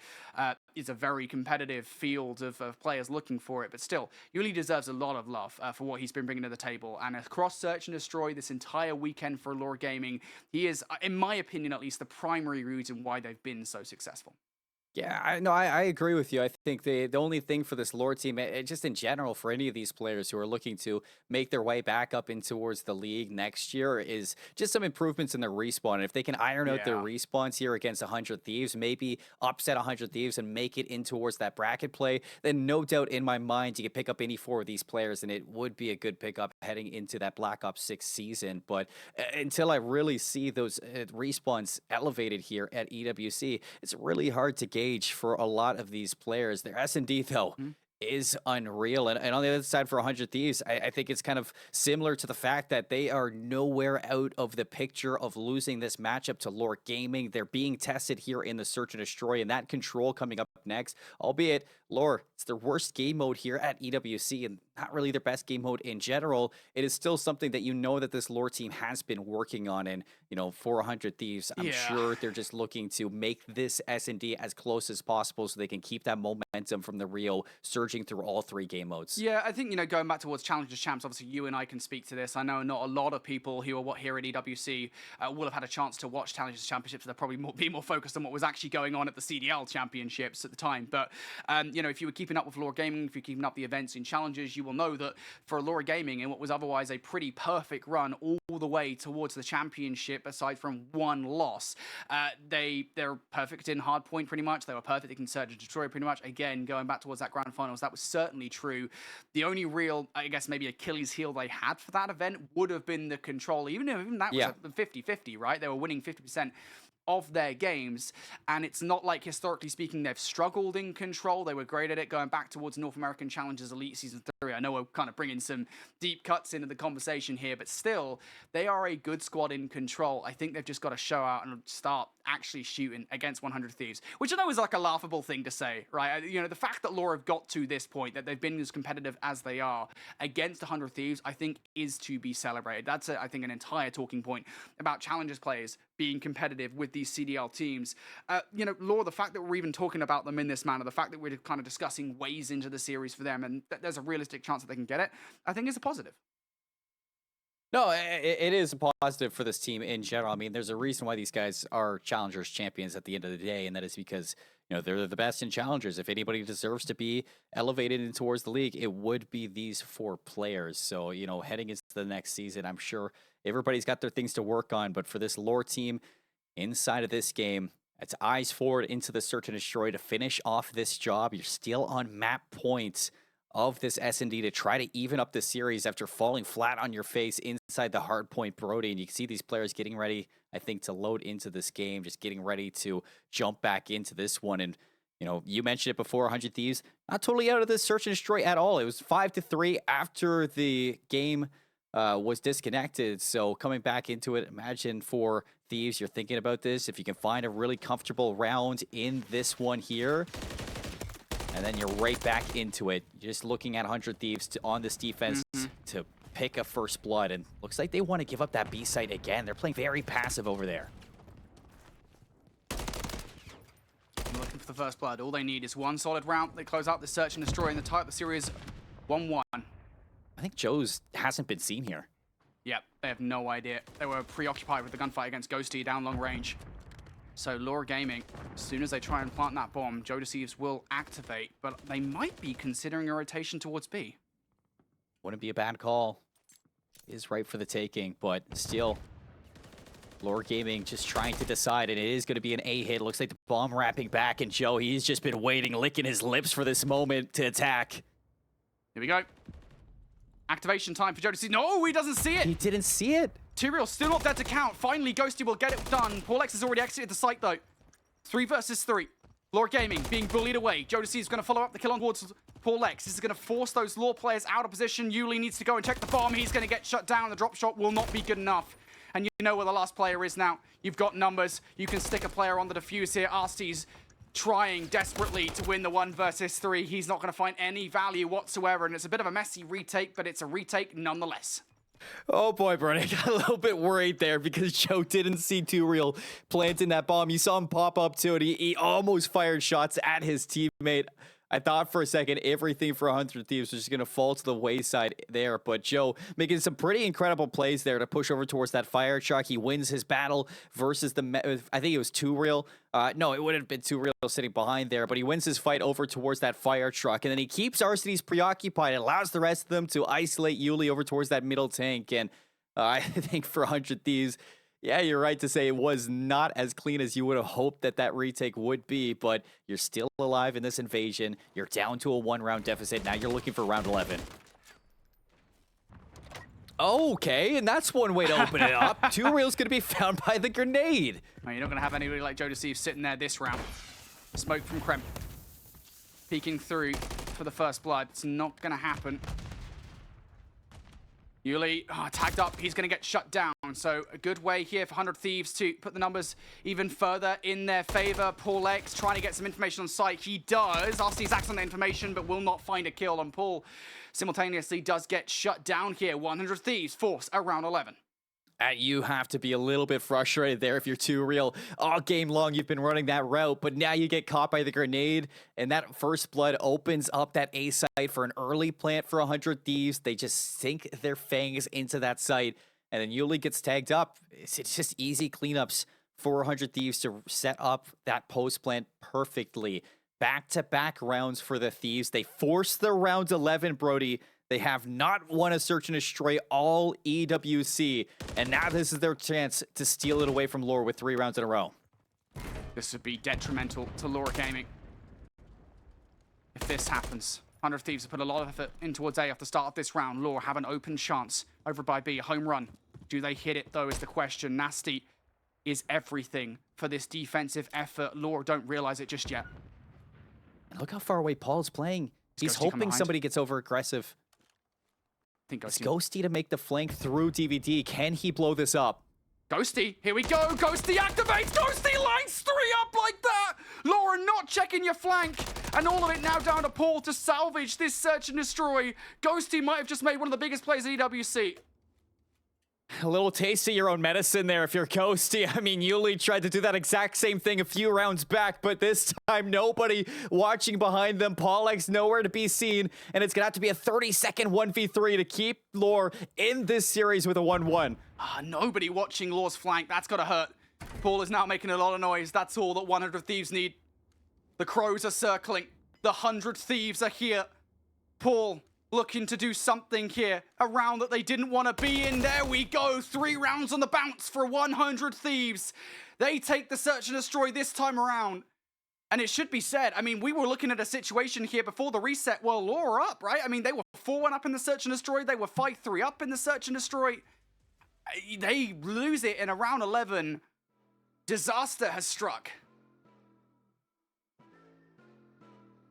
it's a very competitive field of players looking for it. But still, Yuli deserves a lot of love for what he's been bringing to the table. And across Search and Destroy this entire weekend for Lore Gaming, he is, in my opinion at least, the primary reason why they've been so successful. Yeah, I agree with you. I think the only thing for this Lore team, just in general, for any of these players who are looking to make their way back up in towards the league next year, is just some improvements in their respawn. And if they can iron out their respawns here against 100 Thieves, maybe upset 100 Thieves and make it in towards that bracket play, then no doubt in my mind you can pick up any 4 of these players, and it would be a good pickup heading into that Black Ops 6 season. But until I really see those respawns elevated here at EWC, it's really hard to gauge for a lot of these players. Their S&D though is unreal, and on the other side for 100 Thieves, I think it's kind of similar to the fact that they are nowhere out of the picture of losing this matchup to Lore Gaming. They're being tested here in the Search and Destroy, and that Control coming up next, albeit Lore, it's their worst game mode here at EWC and not really their best game mode in general. It is still something that you know that this Lore team has been working on, and you know, for 100 Thieves, I'm sure they're just looking to make this S&D as close as possible so they can keep that momentum from the Rio surging through all 3 game modes. Yeah, I think, you know, going back towards Challengers Champs, obviously you and I can speak to this. I know not a lot of people who are here at EWC will have had a chance to watch Challengers Championships. They're probably be more focused on what was actually going on at the CDL Championships at the time. But, you know, if you were keeping up with Lore Gaming, if you're keeping up the events in Challengers, you will know that for Allura Gaming, in what was otherwise a pretty perfect run all the way towards the championship, aside from one loss, they're perfect in hardpoint pretty much. They were perfect in Search and Destroy pretty much. Again, going back towards that grand finals, that was certainly true. The only real, I guess, maybe Achilles heel they had for that event would have been the control. Even that was a 50-50, right? They were winning 50% of their games, and it's not like, historically speaking, they've struggled in control. They were great at it going back towards North American Challengers Elite Season 3. I know we're kind of bringing some deep cuts into the conversation here, but still, they are a good squad in control. I think they've just got to show out and start actually shooting against 100 Thieves, which I know is like a laughable thing to say, right? You know, the fact that Laura have got to this point, that they've been as competitive as they are against 100 Thieves, I think is to be celebrated. That's, I think, an entire talking point about Challengers players being competitive with these CDL teams. You know, Laura, the fact that we're even talking about them in this manner, the fact that we're kind of discussing ways into the series for them, and there's a realistic chance that they can get it, I think is a positive. No, it is a positive for this team in general. I mean, there's a reason why these guys are Challengers champions at the end of the day, and that is because, you know, they're the best in Challengers. If anybody deserves to be elevated in towards the league, it would be these 4 players. So, you know, heading into the next season, I'm sure everybody's got their things to work on, but for this lore team inside of this game, it's eyes forward into the Search and Destroy to finish off this job. You're still on map points of this S&D to try to even up the series after falling flat on your face inside the hardpoint Brody. And you can see these players getting ready, I think, to load into this game, just getting ready to jump back into this one. And, you know, you mentioned it before, 100 Thieves, not totally out of this Search and Destroy at all. It was 5-3 after the game was disconnected. So coming back into it, imagine for Thieves, you're thinking about this. If you can find a really comfortable round in this one here, and then you're right back into it. Just looking at 100 Thieves on this defense to pick a first blood. And looks like they want to give up that B site again. They're playing very passive over there. Looking for the first blood. All they need is one solid round. They close out the Search and Destroy and the tie up the series 1-1. I think Joe's hasn't been seen here. Yep, they have no idea. They were preoccupied with the gunfight against Ghosty down long range. So Laura Gaming, as soon as they try and plant that bomb, Joe Deceives will activate, but they might be considering a rotation towards B. Wouldn't be a bad call. Is right for the taking, but still, Laura Gaming just trying to decide, and it is going to be an A hit. Looks like the bomb wrapping back, and Joe, he's just been waiting, licking his lips for this moment to attack. Here we go. Activation time for Joe Deceives. No, he doesn't see it. He didn't see it. T-Real still not dead to count. Finally, Ghosty will get it done. Paul X has already exited the site, though. 3 versus 3. Laura Gaming being bullied away. Joe Deceives is going to follow up the kill on towards Paul X. This is going to force those Law players out of position. Yuli needs to go and check the bomb. He's going to get shut down. The drop shot will not be good enough. And you know where the last player is now. You've got numbers. You can stick a player on the defuse here. Arsty's trying desperately to win the 1 versus 3. He's not going to find any value whatsoever. And it's a bit of a messy retake, but it's a retake nonetheless. Oh boy, Brody, I got a little bit worried there because Joe didn't see T-Real planting that bomb. You saw him pop up to it. He almost fired shots at his teammate. I thought for a second everything for 100 Thieves was just going to fall to the wayside there, but Joe making some pretty incredible plays there to push over towards that fire truck. He wins his battle versus I think it was T-Real. No, it would have been T-Real sitting behind there, but he wins his fight over towards that fire truck, and then he keeps Arsenes preoccupied. It allows the rest of them to isolate Yuli over towards that middle tank, and I think for 100 Thieves, yeah, you're right to say it was not as clean as you would have hoped that retake would be, but you're still alive in this invasion. You're down to a 1-round deficit. Now you're looking for round 11. Okay, and that's one way to open it up. T-Real's going to be found by the grenade. No, you're not going to have anybody like Joe Deceives sitting there this round. Smoke from Krem. Peeking through for the first blood. It's not going to happen. Yuli, tagged up. He's going to get shut down. So a good way here for 100 Thieves to put the numbers even further in their favor. Paul X trying to get some information on site. He does. Arsty's acts on the information, but will not find a kill on Paul. Simultaneously does get shut down here. 100 Thieves force around 11. You have to be a little bit frustrated there if you're T-Real. All game long, you've been running that route, but now you get caught by the grenade, and that first blood opens up that A site for an early plant for 100 Thieves. They just sink their fangs into that site, and then Yuli gets tagged up. It's just easy cleanups for 100 Thieves to set up that post plant perfectly. Back-to-back rounds for the Thieves. They force the round 11, Brody. They have not won a search and destroy all EWC, and now this is their chance to steal it away from Lore with 3 rounds in a row. This would be detrimental to Lore Gaming if this happens. 100 Thieves have put a lot of effort in towards A off the start of this round. Lore have an open chance over by B, a home run. Do they hit it, though, is the question. Nasty is everything for this defensive effort. Lore don't realize it just yet. And look how far away Paul's playing. He's hoping somebody gets over-aggressive. It's Ghosty to make the flank through DVD. Can he blow this up? Ghosty, here we go. Ghosty activates. Ghosty lines 3 up like that. Laura not checking your flank. And all of it now down to Paul to salvage this search and destroy. Ghosty might have just made one of the biggest plays in EWC. A little taste of your own medicine there if you're Ghosty. I mean, Yuli tried to do that exact same thing a few rounds back, but this time nobody watching behind them. Paulex nowhere to be seen, and it's going to have to be a 30-second 1v3 to keep Lore in this series with a 1-1. Nobody watching Lore's flank. That's got to hurt. Paul is now making a lot of noise. That's all that 100 Thieves need. The crows are circling. The 100 Thieves are here. Paul looking to do something here. A round that they didn't want to be in. There we go. 3 rounds on the bounce for 100 Thieves. They take the search and destroy this time around. And it should be said, I mean, we were looking at a situation here before the reset. Well, Lore up, right? I mean, they were 4-1 up in the search and destroy. They were 5-3 up in the search and destroy. They lose it in a round 11. Disaster has struck.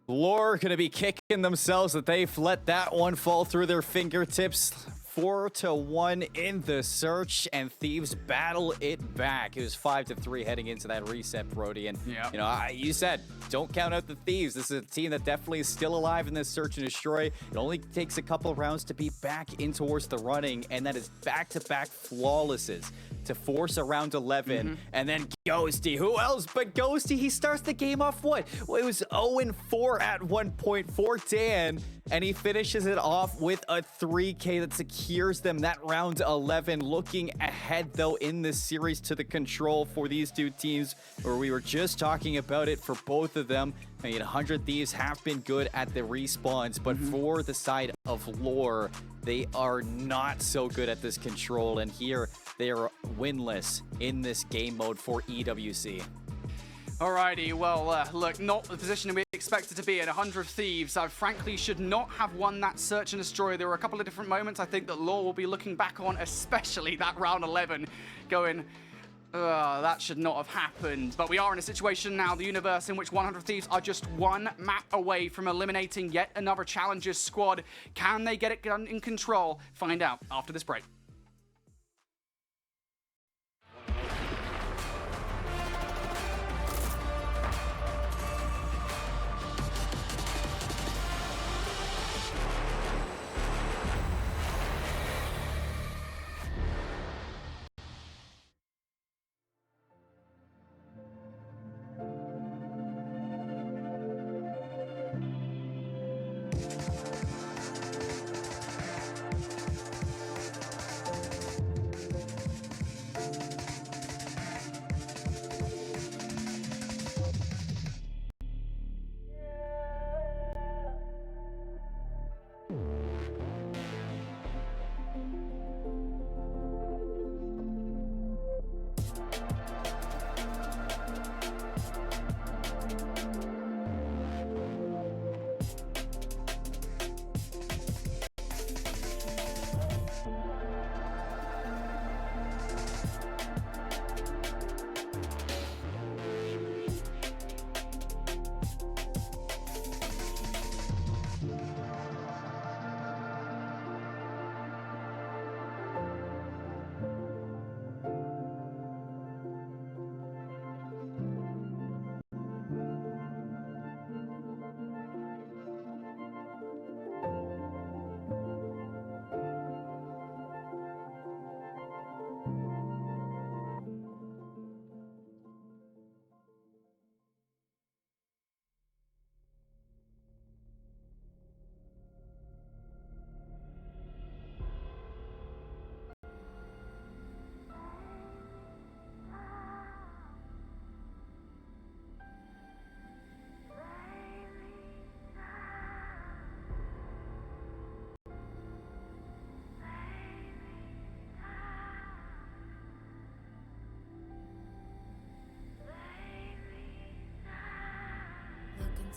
Lore gonna be kicking themselves that they've let that one fall through their fingertips. 4-1 in the search, and Thieves battle it back. It was 5-3 heading into that reset, Brody. And yeah, you know, you said don't count out the Thieves. This is a team that definitely is still alive in this search and destroy. It only takes a couple of rounds to be back in towards the running, and that is back-to-back flawlesses to force a round 11. And then Ghosty, who else but Ghosty? He starts the game off what? Well, it was 0-4 at one point for Dan, and he finishes it off with a 3K that secures them that round 11. Looking ahead, though, in this series to the control for these two teams, where we were just talking about it for both of them. I mean, 100 Thieves have been good at the respawns, but for the side of Lore, they are not so good at this control, and here they are winless in this game mode for EWC. Alrighty, well, look, not the position we expected to be in. 100 Thieves, frankly, should not have won that search and destroy. There were a couple of different moments I think that Lore will be looking back on, especially that round 11, going, that should not have happened. But we are in a situation now, the universe in which 100 Thieves are just 1 map away from eliminating yet another Challengers squad. Can they get it in control? Find out after this break.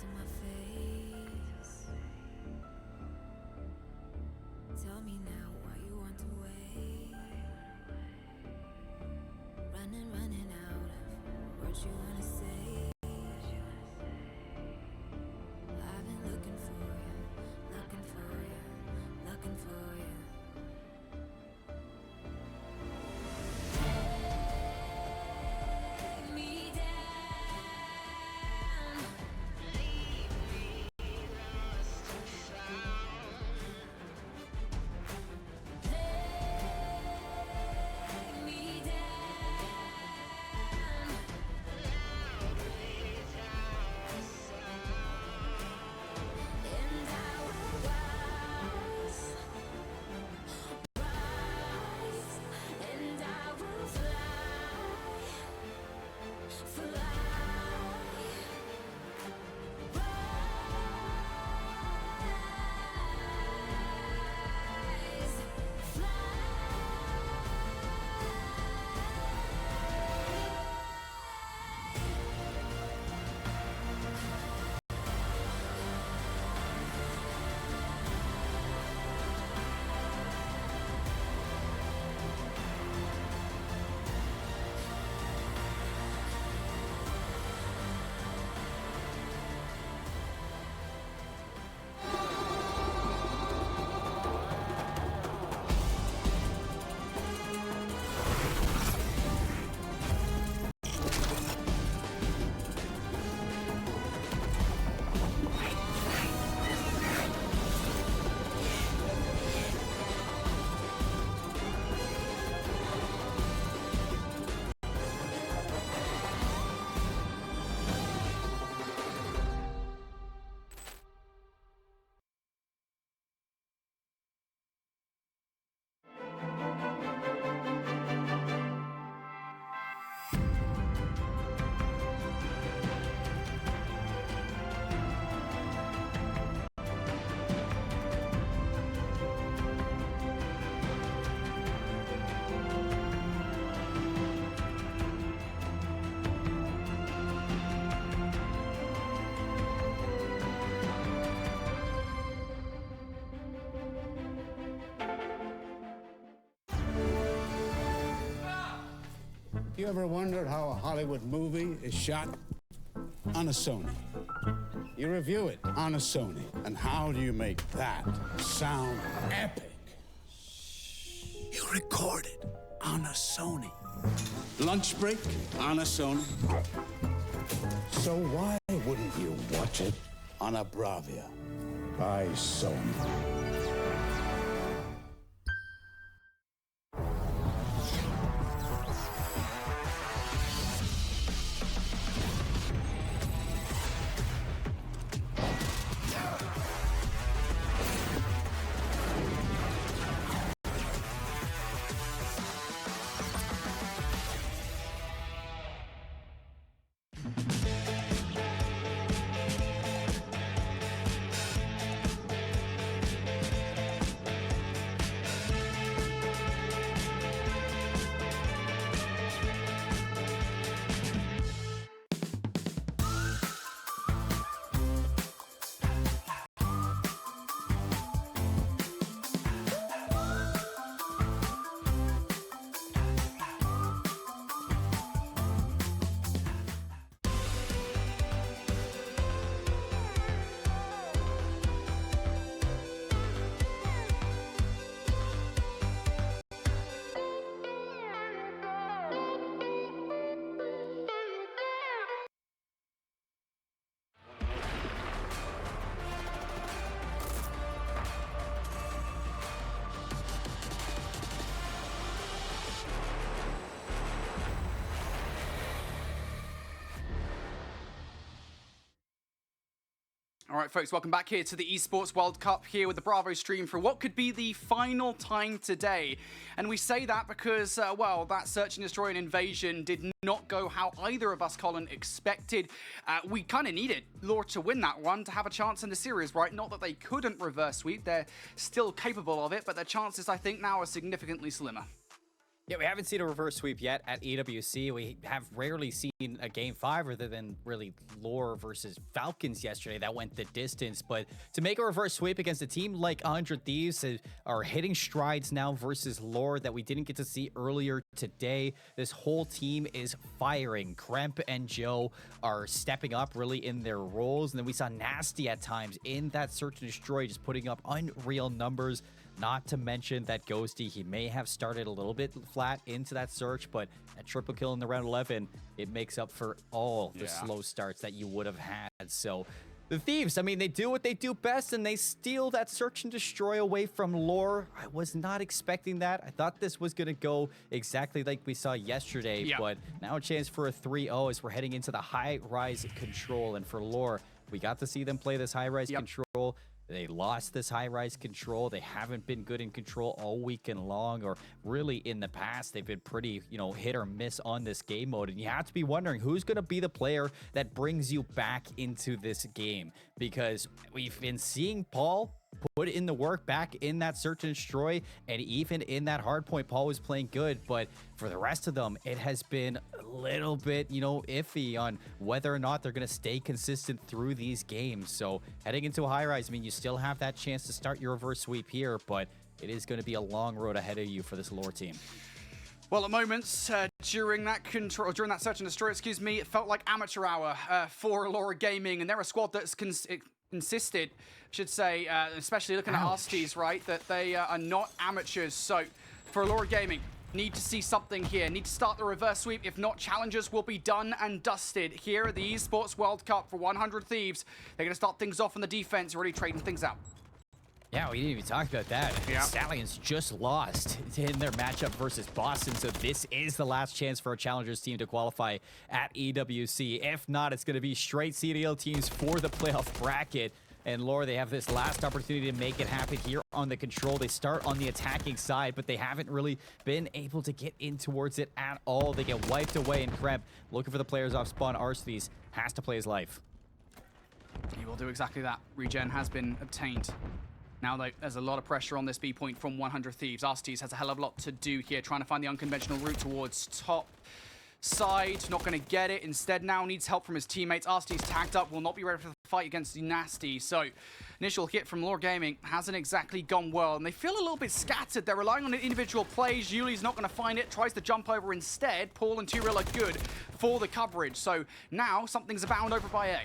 to my face. Tell me now why you want to wait. Running out of words you wanna say. I've been looking for you, looking for you, looking for you. Take me down, leave me lost and found. Take me down, loudly without a sound, and I will rise, and I will fly, fly. Rise, You ever wondered how a Hollywood movie is shot? On a Sony. You review it on a Sony. And how do you make that sound epic? You record it on a Sony. Lunch break on a Sony. So why wouldn't you watch it on a Bravia by Sony? All right, folks, welcome back here to the Esports World Cup here with the Bravo stream for what could be the final time today. And we say that because, well, that search and destroy and invasion did not go how either of us, Colin, expected. We kind of needed Lore to win that one to have a chance in the series, right? Not that they couldn't reverse sweep. They're still capable of it, but their chances, I think, now are significantly slimmer. Yeah, we haven't seen a reverse sweep yet at EWC. We have rarely seen a game 5 other than really Lore versus Falcons yesterday. That went the distance. But to make a reverse sweep against a team like 100 Thieves are hitting strides now versus Lore that we didn't get to see earlier today. This whole team is firing. Kremp and Joe are stepping up really in their roles. And then we saw Nasty at times in that search and destroy, just putting up unreal numbers. Not to mention that Ghosty, he may have started a little bit flat into that search, but a triple kill in the round 11, it makes up for all the slow starts that you would have had. So the Thieves, I mean, they do what they do best, and they steal that search and destroy away from Lore. I was not expecting that. I thought this was going to go exactly like we saw yesterday, but now a chance for a 3-0 as we're heading into the high-rise control. And for Lore, we got to see them play this high-rise control. They lost this high-rise control. They haven't been good in control all weekend long, or really in the past. They've been pretty, hit or miss on this game mode. And you have to be wondering who's going to be the player that brings you back into this game, because we've been seeing Paul put in the work back in that search and destroy, and even in that hard point, Paul was playing good. But for the rest of them, it has been a little bit, iffy on whether or not they're going to stay consistent through these games. So heading into a high rise, I mean, you still have that chance to start your reverse sweep here, but it is going to be a long road ahead of you for this Lore team. Well, at moments during that search and destroy, it felt like amateur hour for Lore Gaming, and they're a squad that's insisted, especially looking at Arsties, right, that they are not amateurs. So for Lore Gaming, need to see something here. Need to start the reverse sweep. If not, challenges will be done and dusted here at the Esports World Cup for 100 Thieves. They're going to start things off on the defense, already trading things out. Yeah, we didn't even talk about that. Stallions just lost in their matchup versus Boston, so this is the last chance for a Challengers team to qualify at EWC. If not, it's going to be straight CDL teams for the playoff bracket. And Lore, they have this last opportunity to make it happen here on the control. They start on the attacking side, but they haven't really been able to get in towards it at all. They get wiped away, and Kremp, looking for the players off spawn, Arsties has to play his life. He will do exactly that. Regen has been obtained. Now, though, there's a lot of pressure on this B point from 100 Thieves. Arsties has a hell of a lot to do here, trying to find the unconventional route towards top side. Not going to get it. Instead, now needs help from his teammates. Arsties tagged up, will not be ready for the fight against the Nasty. So, initial hit from Lore Gaming hasn't exactly gone well, and they feel a little bit scattered. They're relying on individual plays. Yuli's not going to find it, tries to jump over instead. Paul and Tyrell are good for the coverage. So, now something's abound over by A.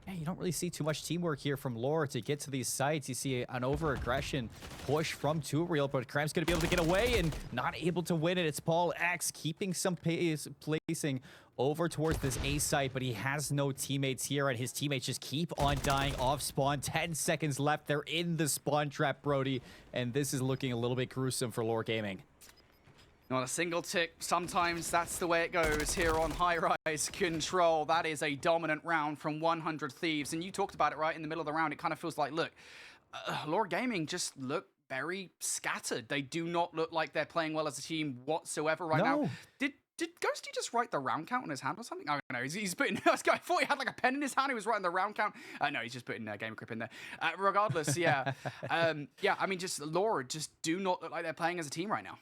Yeah, you don't really see too much teamwork here from Lore to get to these sites. You see an over-aggression push from Tyrell, but Kremp's going to be able to get away and not able to win it. It's Paul X keeping some pace, placing over towards this A site, but he has no teammates here, and his teammates just keep on dying off spawn. 10 seconds left. They're in the spawn trap, Brody, and this is looking a little bit gruesome for Lore Gaming. Not a single tick. Sometimes that's the way it goes here on high-rise control. That is a dominant round from 100 Thieves. And you talked about it right in the middle of the round. It kind of feels like, look, Lore Gaming just look very scattered. They do not look like they're playing well as a team whatsoever right now. Did Ghosty just write the round count on his hand or something? I don't know. He's putting... I thought he had like a pen in his hand. He was writing the round count. No, he's just putting Gamer Grip in there. Regardless, yeah. I mean, just Lore just do not look like they're playing as a team right now.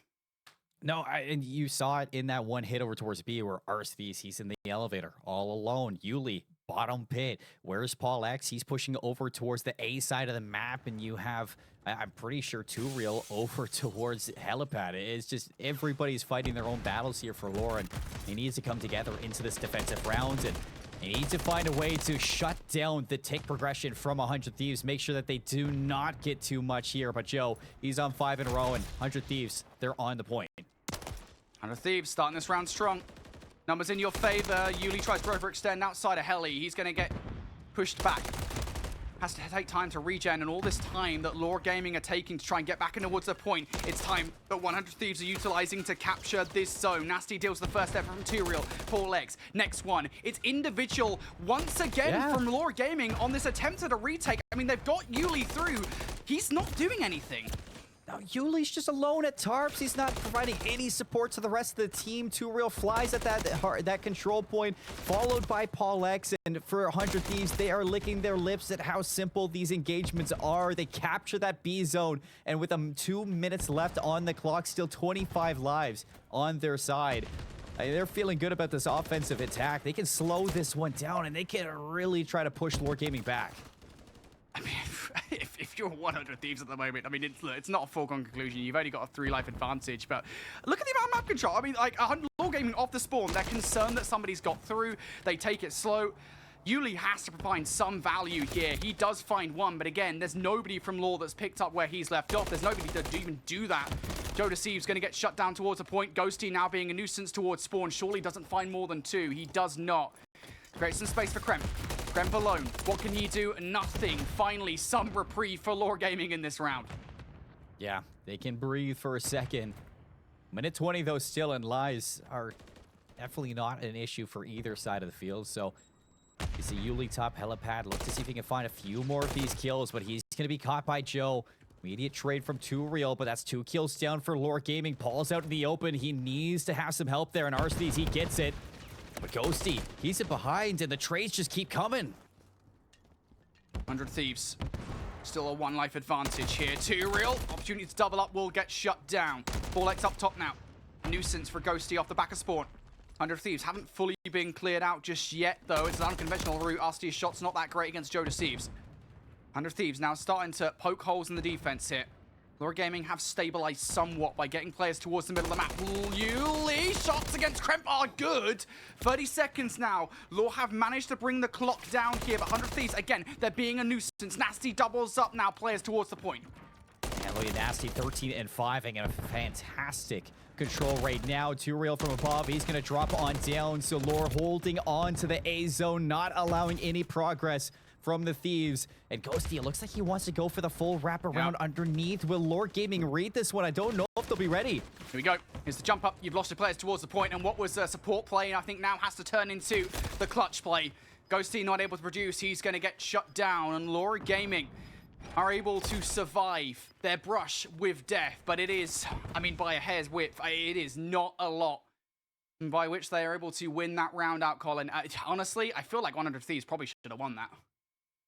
No, and you saw it in that one hit over towards B where Arsties, he's in the elevator all alone. Yuli, bottom pit. Where's Paul X? He's pushing over towards the A side of the map, and you have, I'm pretty sure, Tyrell over towards helipad. It's just everybody's fighting their own battles here for Lore, and he needs to come together into this defensive round, and he needs to find a way to shut down the tick progression from 100 Thieves. Make sure that they do not get too much here. But Joe, he's on 5 in a row, and 100 Thieves, they're on the point. 100 Thieves starting this round strong. Numbers in your favor. Yuli tries to overextend outside of Heli. He's going to get pushed back. Has to take time to regen, and all this time that Lore Gaming are taking to try and get back in towards the point, it's time that 100 Thieves are utilizing to capture this zone. Nasty deals the first effort from Tyrell. Paul X. Next one. It's individual once again from Lore Gaming on this attempt at a retake. I mean, they've got Yuli through. He's not doing anything. Now, Yuli's just alone at Tarps. He's not providing any support to the rest of the team. 2Real flies at that control point, followed by Paul X. And for 100 Thieves, they are licking their lips at how simple these engagements are. They capture that B zone, and with 2 minutes left on the clock, still 25 lives on their side. They're feeling good about this offensive attack. They can slow this one down, and they can really try to push Lore Gaming back. I mean, if you're 100 Thieves at the moment, I mean, it's not a foregone conclusion. You've only got a 3-life advantage, but look at the amount of map control. I mean, like, 100 Lore Gaming off the spawn, they're concerned that somebody's got through. They take it slow. Yuli has to find some value here. He does find one, but again, there's nobody from Lore that's picked up where he's left off. There's nobody to even do that. Joe Deceive's going to get shut down towards a point. Ghosty now being a nuisance towards spawn. Surely doesn't find more than 2. He does not. Creates some space for Kremp. Kremp alone. What can he do? Nothing. Finally, some reprieve for Lore Gaming in this round. Yeah, they can breathe for a second. Minute 20, though, still, and lives are definitely not an issue for either side of the field. So you see Yuli top helipad. Look to see if he can find a few more of these kills, but he's going to be caught by Joe. Immediate trade from 2Real, but that's 2 kills down for Lore Gaming. Paul's out in the open. He needs to have some help there, and Arsenes, he gets it. But Ghosty, he's in behind, and the trades just keep coming. 100 Thieves. Still a 1-life advantage here. 2Real. Opportunity to double up will get shut down. Ball X up top now. Nuisance for Ghosty off the back of spawn. 100 Thieves haven't fully been cleared out just yet, though. It's an unconventional route. Arsenes' shot's not that great against Joe Deceives. 100 Thieves now starting to poke holes in the defense here. Lore Gaming have stabilized somewhat by getting players towards the middle of the map. Yuli, shots against Kremp are good. 30 seconds now. Lore have managed to bring the clock down here, but 100 Thieves, again, they're being a nuisance. Nasty doubles up now, players towards the point. And look at Nasty, 13 and 5, and a fantastic control right now. 2Real from above. He's going to drop on down, so Lore holding on to the A zone, not allowing any progress from the Thieves. And Ghosty, it looks like he wants to go for the full wraparound underneath. Will Lore Gaming read this one? I don't know if they'll be ready. Here we go. Here's the jump up. You've lost your players towards the point, and what was a support play, I think now has to turn into the clutch play. Ghosty not able to produce. He's going to get shut down, and Lore Gaming are able to survive their brush with death. But it is, I mean, by a hair's width, it is not a lot by which they are able to win that round out, Colin. Honestly, I feel like 100 Thieves probably should have won that.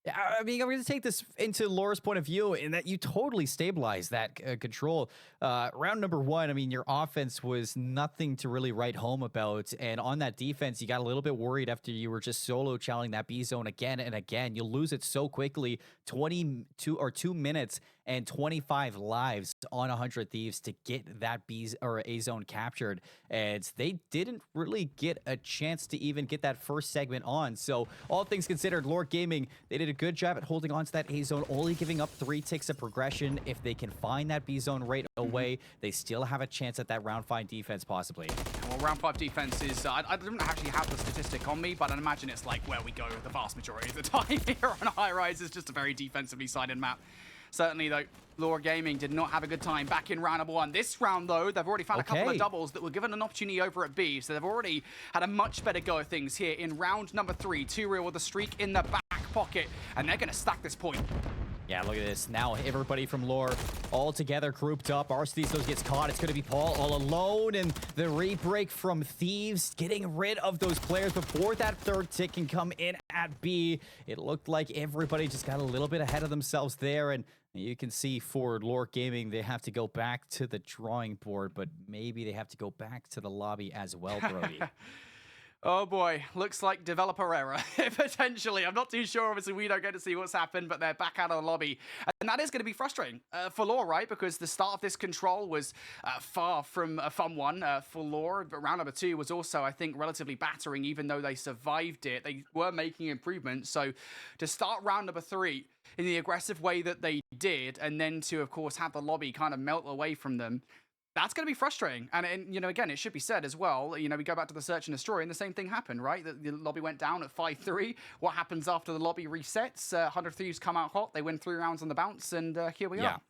I mean, I'm going to take this into Lore's point of view in that you totally stabilized that control. Round number 1, I mean, your offense was nothing to really write home about. And on that defense, you got a little bit worried after you were just solo challenging that B zone again and again. You lose it so quickly, 2 minutes and 25 lives on 100 Thieves to get that B or A zone captured. And they didn't really get a chance to even get that first segment on. So all things considered, Lore Gaming, they did a good job at holding on to that A zone, only giving up 3 ticks of progression. If they can find that B zone right away, they still have a chance at that round 5 defense possibly. Well, round 5 defense is, I don't actually have the statistic on me, but I imagine it's like where we go the vast majority of the time here on Highrise. Is just a very defensively sided map. Certainly, though, Lore Gaming did not have a good time back in round number 1. This round, though, they've already found a couple of doubles that were given an opportunity over at B, so they've already had a much better go of things here in round number 3. 2Real with a streak in the back pocket, and they're going to stack this point. Yeah, look at this. Now everybody from Lore all together, grouped up. Arsenes gets caught. It's going to be Paul all alone, and the rebreak from Thieves, getting rid of those players before that third tick can come in at B. It looked like everybody just got a little bit ahead of themselves there, and you can see for Lore Gaming, they have to go back to the drawing board, but maybe they have to go back to the lobby as well, Brody. Oh boy, looks like developer error, potentially. I'm not too sure, obviously we don't get to see what's happened, but they're back out of the lobby. And that is going to be frustrating for Lore, right? Because the start of this control was far from a fun one for Lore, but round number 2 was also, I think, relatively battering, even though they survived it. They were making improvements, so to start round number 3 in the aggressive way that they did, and then to, of course, have the lobby kind of melt away from them, that's going to be frustrating. And, you know, again, it should be said as well, you know, we go back to the search and destroy, and the same thing happened, right? The lobby went down at 5-3. What happens after the lobby resets? 100 Thieves come out hot. They win 3 rounds on the bounce, and here we are.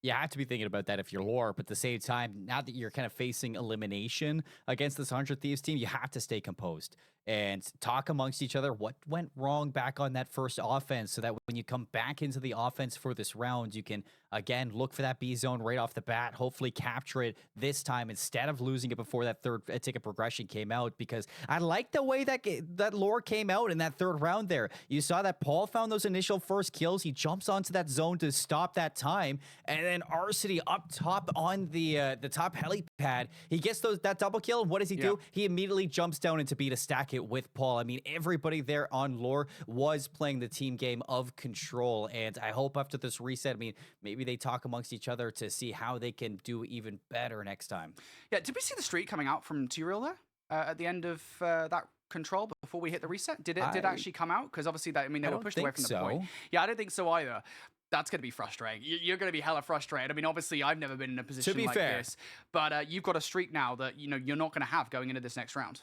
You have to be thinking about that if you're Lore, but at the same time, now that you're kind of facing elimination against this 100 Thieves team, you have to stay composed. and talk amongst each other what went wrong back on that first offense, so that when you come back into the offense for this round, you can again look for that B zone right off the bat, hopefully capture it this time instead of losing it before that third ticket progression came out, because I like the way that lore came out in that third round there. You saw that Paul found those initial first kills. He jumps onto that zone to stop that time, and then Arcity up top on the top helipad, he gets that double kill. What does he do? He immediately jumps down into B to stack it with Paul. I mean, everybody there on lore was playing the team game of control, and I hope after this reset, I mean, maybe they talk amongst each other to see how they can do even better next time. Yeah, did we see the streak coming out from T-Real there at the end of that control before we hit the reset? Did it actually come out? Because obviously they were pushed away from the point. Yeah, I don't think so either. That's going to be frustrating. You're going to be hella frustrated. I mean, obviously, I've never been in a position like this. But you've got a streak now that you're not going to have going into this next round.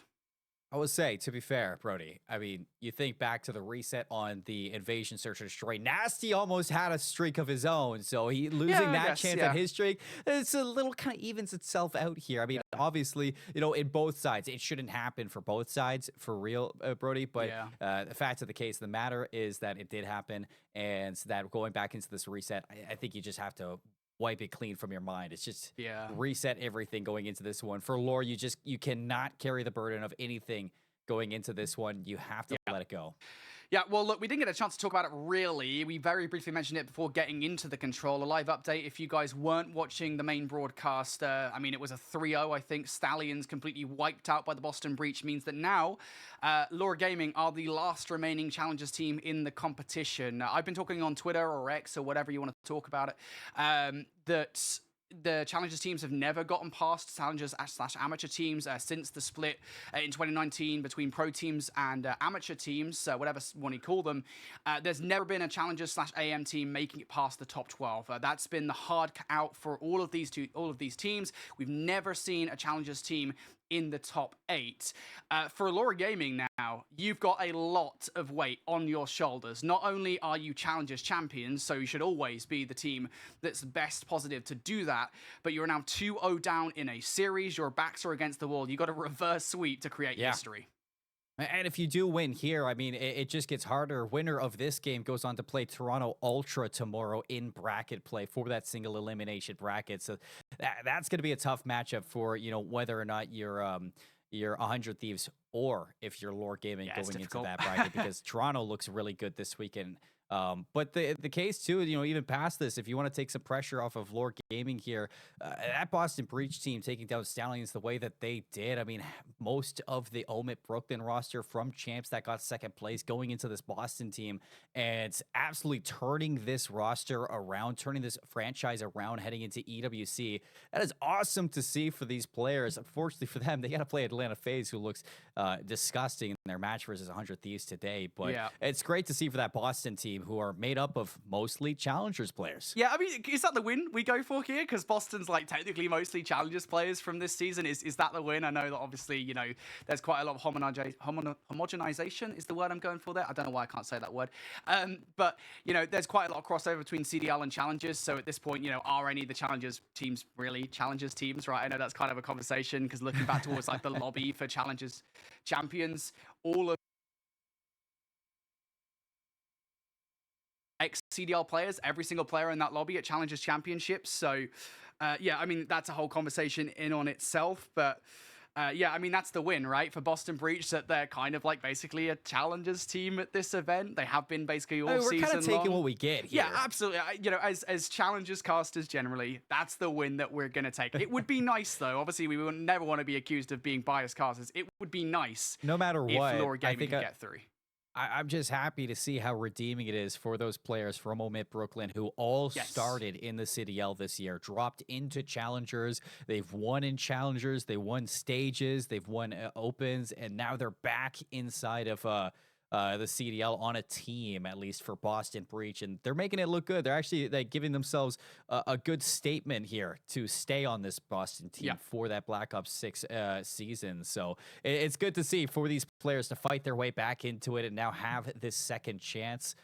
I would say, to be fair, Brody, I mean, you think back to the reset on the Invasion Search and Destroy. Nasty almost had a streak of his own, so he losing that chance at his streak, it's a little kind of evens itself out here. I mean, obviously, in both sides, it shouldn't happen for both sides, for real, Brody, but the fact of the case, the matter is that it did happen, and that going back into this reset, I think you just have to wipe it clean from your mind. It's just reset everything going into this one. For lore, you cannot carry the burden of anything going into this one. You have to let it go. Yeah, well, look, we didn't get a chance to talk about it, really. We very briefly mentioned it before getting into the control. A live update, if you guys weren't watching the main broadcast, I mean, it was a 3-0, I think. Stallions completely wiped out by the Boston Breach, means that now Lore Gaming are the last remaining Challengers team in the competition. I've been talking on Twitter or X or whatever you want to talk about it, that the Challengers teams have never gotten past Challengers / amateur teams since the split in 2019 between pro teams and amateur teams, whatever one you call them. There's never been a Challengers / AM team making it past the top 12. That's been the hard out for all of these teams. We've never seen a Challengers team in the top 8. For Lore Gaming now, you've got a lot of weight on your shoulders. Not only are you Challengers champions, so you should always be the team that's best positive to do that, but you're now 2-0 down in a series. Your backs are against the wall. You got a reverse sweep to create history. And if you do win here, I mean, it just gets harder. Winner of this game goes on to play Toronto Ultra tomorrow in bracket play for that single elimination bracket. So that's going to be a tough matchup for, whether or not you're 100 Thieves or if you're Lore Gaming going into that bracket, because Toronto looks really good this weekend. But the case too, even past this, if you want to take some pressure off of Lore Gaming here, that Boston Breach team taking down Stallions the way that they did. I mean, most of the Omit Brooklyn roster from champs that got second place going into this Boston team, and absolutely turning this roster around, turning this franchise around heading into EWC. That is awesome to see for these players. Unfortunately for them, they got to play Atlanta FaZe, who looks disgusting in their match versus 100 Thieves today. But it's great to see for that Boston team, who are made up of mostly Challengers players. Yeah, I mean, is that the win we go for here? Because Boston's technically mostly Challengers players from this season. Is that the win? I know that obviously, there's quite a lot of homogenization is the word I'm going for there. I don't know why I can't say that word. But, there's quite a lot of crossover between CDL and Challengers. So at this point, are any of the Challengers teams really Challengers teams, right? I know that's kind of a conversation, because looking back towards the lobby for Challengers champions, all of ex-CDL players, every single player in that lobby at Challengers Championships. So, I mean, that's a whole conversation in on itself. But, I mean, that's the win, right? For Boston Breach, that they're kind of basically a Challengers team at this event. They have been basically all season long. We're kind of taking what we get here. Yeah, absolutely. As Challengers casters generally, that's the win that we're going to take. It would be nice, though. Obviously, we would never want to be accused of being biased casters. It would be nice, no matter what, if Lore Gaming could get through. I'm just happy to see how redeeming it is for those players from Omit Brooklyn, who all started in the CDL this year, dropped into Challengers. They've won in Challengers. They won stages. They've won opens. And now they're back inside of the CDL on a team, at least for Boston Breach. And they're making it look good. They're actually giving themselves a good statement here to stay on this Boston team for that Black Ops 6 season. So it's good to see for these players to fight their way back into it and now have this second chance.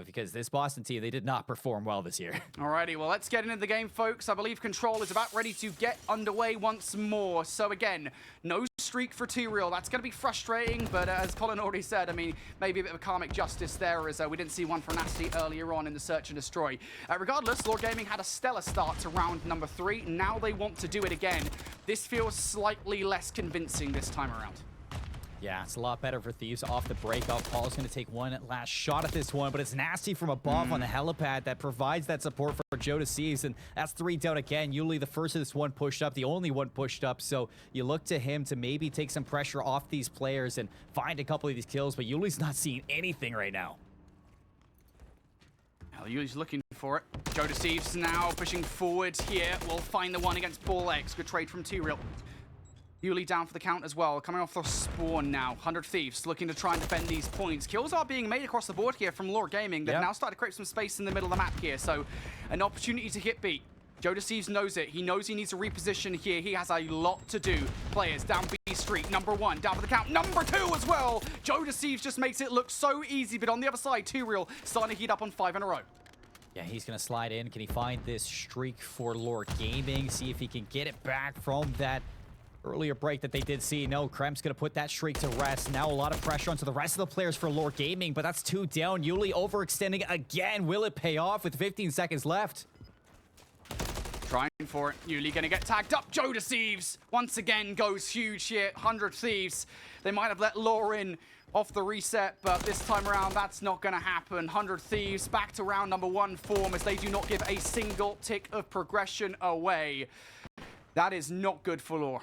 because this Boston team, they did not perform well this year. Alrighty, well, let's get into the game, folks. I believe Control is about ready to get underway once more. So again, no streak for T-Real. That's going to be frustrating, but as Colin already said, I mean, maybe a bit of a karmic justice there, as we didn't see one for Nasty earlier on in the Search and Destroy. Regardless, Lord Gaming had a stellar start to round number 3. Now they want to do it again. This feels slightly less convincing this time around. Yeah, it's a lot better for Thieves off the breakout. Paul's going to take one last shot at this one, but it's Nasty from above on the helipad that provides that support for Joe Thieves, and that's 3 down again. Yuli, the first of this one pushed up, the only one pushed up, so you look to him to maybe take some pressure off these players and find a couple of these kills, but Yuli's not seeing anything right now. Well, Yuli's looking for it. Joe Thieves now pushing forward here. We'll find the one against Paul X. Good trade from T-Real. Yuli down for the count as well, coming off the spawn now. 100 Thieves looking to try and defend these points. Kills are being made across the board here from Lore Gaming. They've now started to create some space in the middle of the map here, so an opportunity to hit beat. Joe Thieves knows it. He knows he needs to reposition here. He has a lot to do. Players down B Street, number 1, down for the count, number 2 as well. Joe Thieves just makes it look so easy, but on the other side, T-Real starting to heat up on 5 in a row. Yeah, he's going to slide in. Can he find this streak for Lore Gaming? See if he can get it back from that earlier break that they did see. No, Krem's going to put that streak to rest. Now a lot of pressure onto the rest of the players for Lore Gaming, but that's 2 down. Yuli overextending again. Will it pay off with 15 seconds left? Trying for it. Yuli going to get tagged up. Joe Thieves once again goes huge here. 100 Thieves. They might have let Lore in off the reset, but this time around, that's not going to happen. 100 Thieves back to round number 1 form as they do not give a single tick of progression away. That is not good for Lore.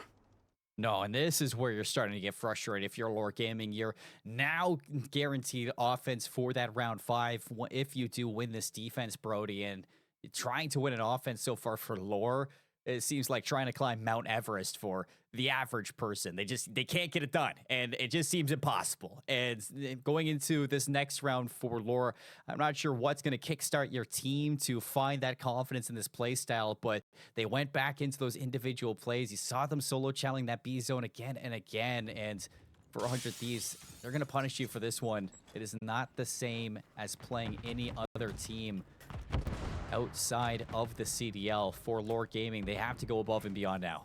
No, and this is where you're starting to get frustrated. If you're Lore Gaming, you're now guaranteed offense for that round 5 if you do win this defense, Brody. And trying to win an offense so far for Lore, it seems like trying to climb Mount Everest for the average person. They can't get it done, and it just seems impossible. And going into this next round for Lore, I'm not sure what's going to kickstart your team to find that confidence in this play style, but they went back into those individual plays. You saw them solo challenging that B zone again and again, and for 100 Thieves, they're going to punish you for this one. It is not the same as playing any other team outside of the CDL. For Lore Gaming, they have to go above and beyond now.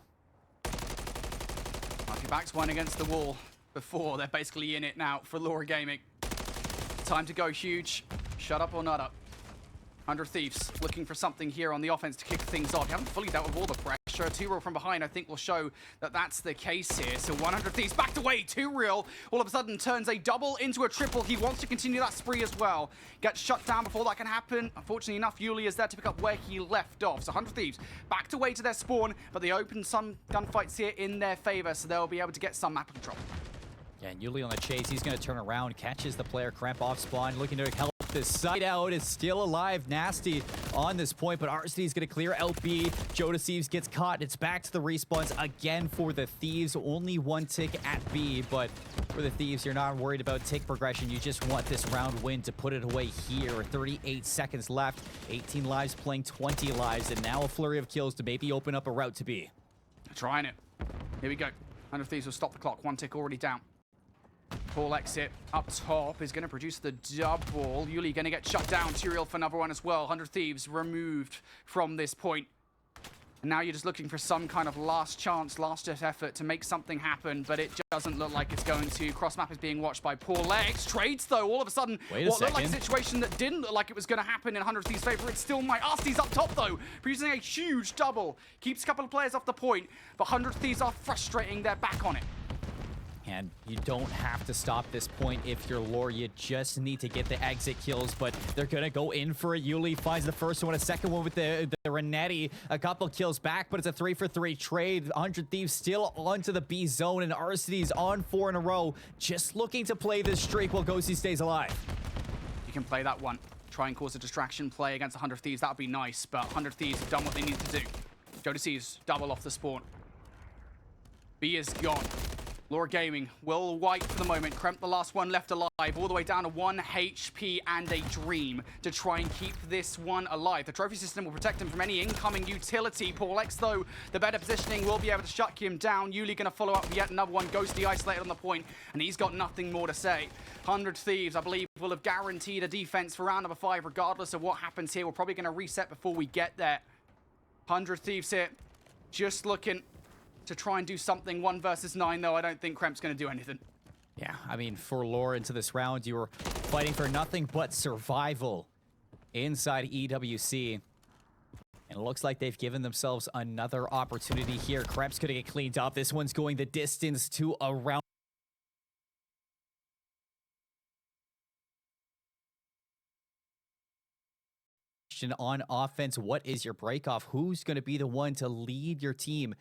Marky backs one against the wall before. They're basically in it now for Lore Gaming. Time to go huge. Shut up or not up. 100 Thieves looking for something here on the offense to kick things off. You haven't fully dealt with all the pressure. T-Real from behind, I think, will show that that's the case here. So 100 Thieves backed away. T-Real all of a sudden turns a double into a triple. He wants to continue that spree as well. Gets shut down before that can happen. Unfortunately enough, Yuli is there to pick up where he left off. So 100 Thieves backed away to their spawn, but they open some gunfights here in their favor, so they'll be able to get some map control. Yeah, and Yuli on the chase. He's going to turn around, catches the player, Kremp off spawn, looking to help this side out. Is still alive. Nasty on this point, but RC is going to clear LB. Joe Thieves gets caught. It's back to the respawns again for the Thieves. Only 1 tick at B, but for the Thieves, you're not worried about tick progression. You just want this round win to put it away here. 38 seconds left. 18 lives playing 20 lives, and now a flurry of kills to maybe open up a route to B. Trying it. Here we go. 100 Thieves will stop the clock. 1 tick already down. Paul exit up top is going to produce the double. Yuli going to get shut down. T-Real for another one as well. 100 Thieves removed from this point. And now you're just looking for some kind of last chance, last effort to make something happen, but it doesn't look like it's going to. Cross map is being watched by Paul X. Trades, though, all of a ssudden. What looked like a situation that didn't look like it was going to happen in 100 Thieves' favor. It still might. Arsty's up top, though, producing a huge double. Keeps a couple of players off the point, but 100 Thieves are frustrating. They're back on it. And you don't have to stop this point if you're Lore. You just need to get the exit kills, but they're going to go in for it. Yuli finds the first one, a second one with the Renetti. A couple kills back, but it's a 3-for-3 trade. 100 Thieves still onto the B zone, and Arcity's on 4 in a row. Just looking to play this streak while Ghosty stays alive. You can play that one. Try and cause a distraction play against 100 Thieves. That would be nice, but 100 Thieves have done what they need to do. Joe Thieves double off the spawn. B is gone. Lore Gaming will wipe for the moment. Kremp, the last one left alive, all the way down to 1 HP and a dream to try and keep this one alive. The trophy system will protect him from any incoming utility. Paul X, though, the better positioning will be able to shut him down. Yuli going to follow up with yet another one. Ghosty isolated on the point, and he's got nothing more to say. 100 Thieves, I believe, will have guaranteed a defense for round number 5, regardless of what happens here. We're probably going to reset before we get there. 100 Thieves here, just looking to try and do something. 1 versus 9, though. I don't think Kremp's going to do anything. Yeah, I mean, for Lore into this round, you were fighting for nothing but survival inside EWC. And it looks like they've given themselves another opportunity here. Kremp's going to get cleaned up. This one's going the distance to a round. On offense, what is your break off? Who's going to be the one to lead your team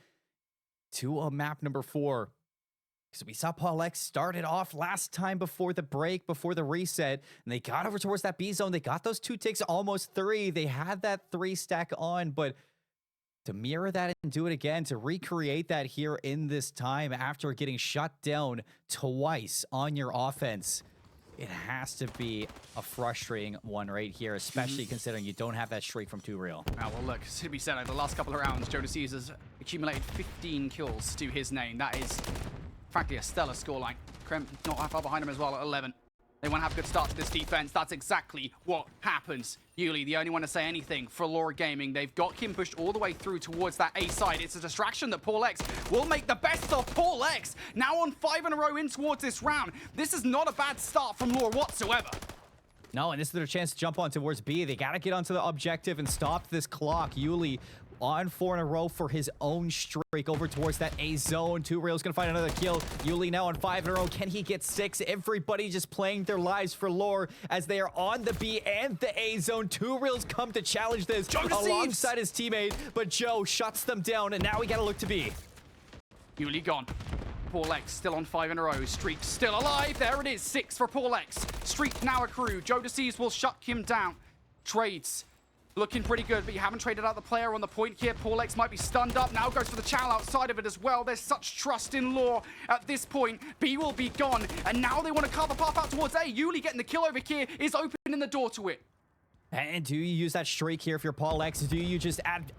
to a map number 4? Because we saw Paul X started off last time before the break, before the reset, and they got over towards that B zone. They got those 2 ticks, almost 3. They had that 3 stack on, but to mirror that and do it again, to recreate that here in this time after getting shut down twice on your offense, it has to be a frustrating one right here, especially considering you don't have that streak from 2 Real. Well, look, to be said, over the last couple of rounds, Jodeci has accumulated 15 kills to his name. That is, frankly, a stellar scoreline. Kremp not that far behind him as well at 11. They want to have a good start to this defense. That's exactly what happens. Yuli, the only one to say anything for Lore Gaming. They've got Kim pushed all the way through towards that A side. It's a distraction that Paul X will make the best of. Paul X now on 5 in a row in towards this round. This is not a bad start from Lore whatsoever. No, and this is their chance to jump on towards B. They got to get onto the objective and stop this clock. Yuli on 4 in a row for his own streak over towards that A zone. 2 Real's gonna find another kill. Yuli now on 5 in a row. Can he get 6? Everybody just playing their lives for Lore as they are on the B and the A zone. 2 Reals come to challenge this alongside his teammate, but Joe shuts them down, and now we gotta look to B. Yuli gone. Paul X still on 5 in a row. Streak still alive. There it is. 6 for Paul X. Streak now accrued. Jodeci will shut him down. Trades looking pretty good, but you haven't traded out the player on the point here. Paul X might be stunned up. Now goes for the channel outside of it as well. There's such trust in Lore at this point. B will be gone, and now they want to carve the path out towards A. Yuli getting the kill over here is opening the door to it. And do you use that streak here if you're Paul X? Do you just add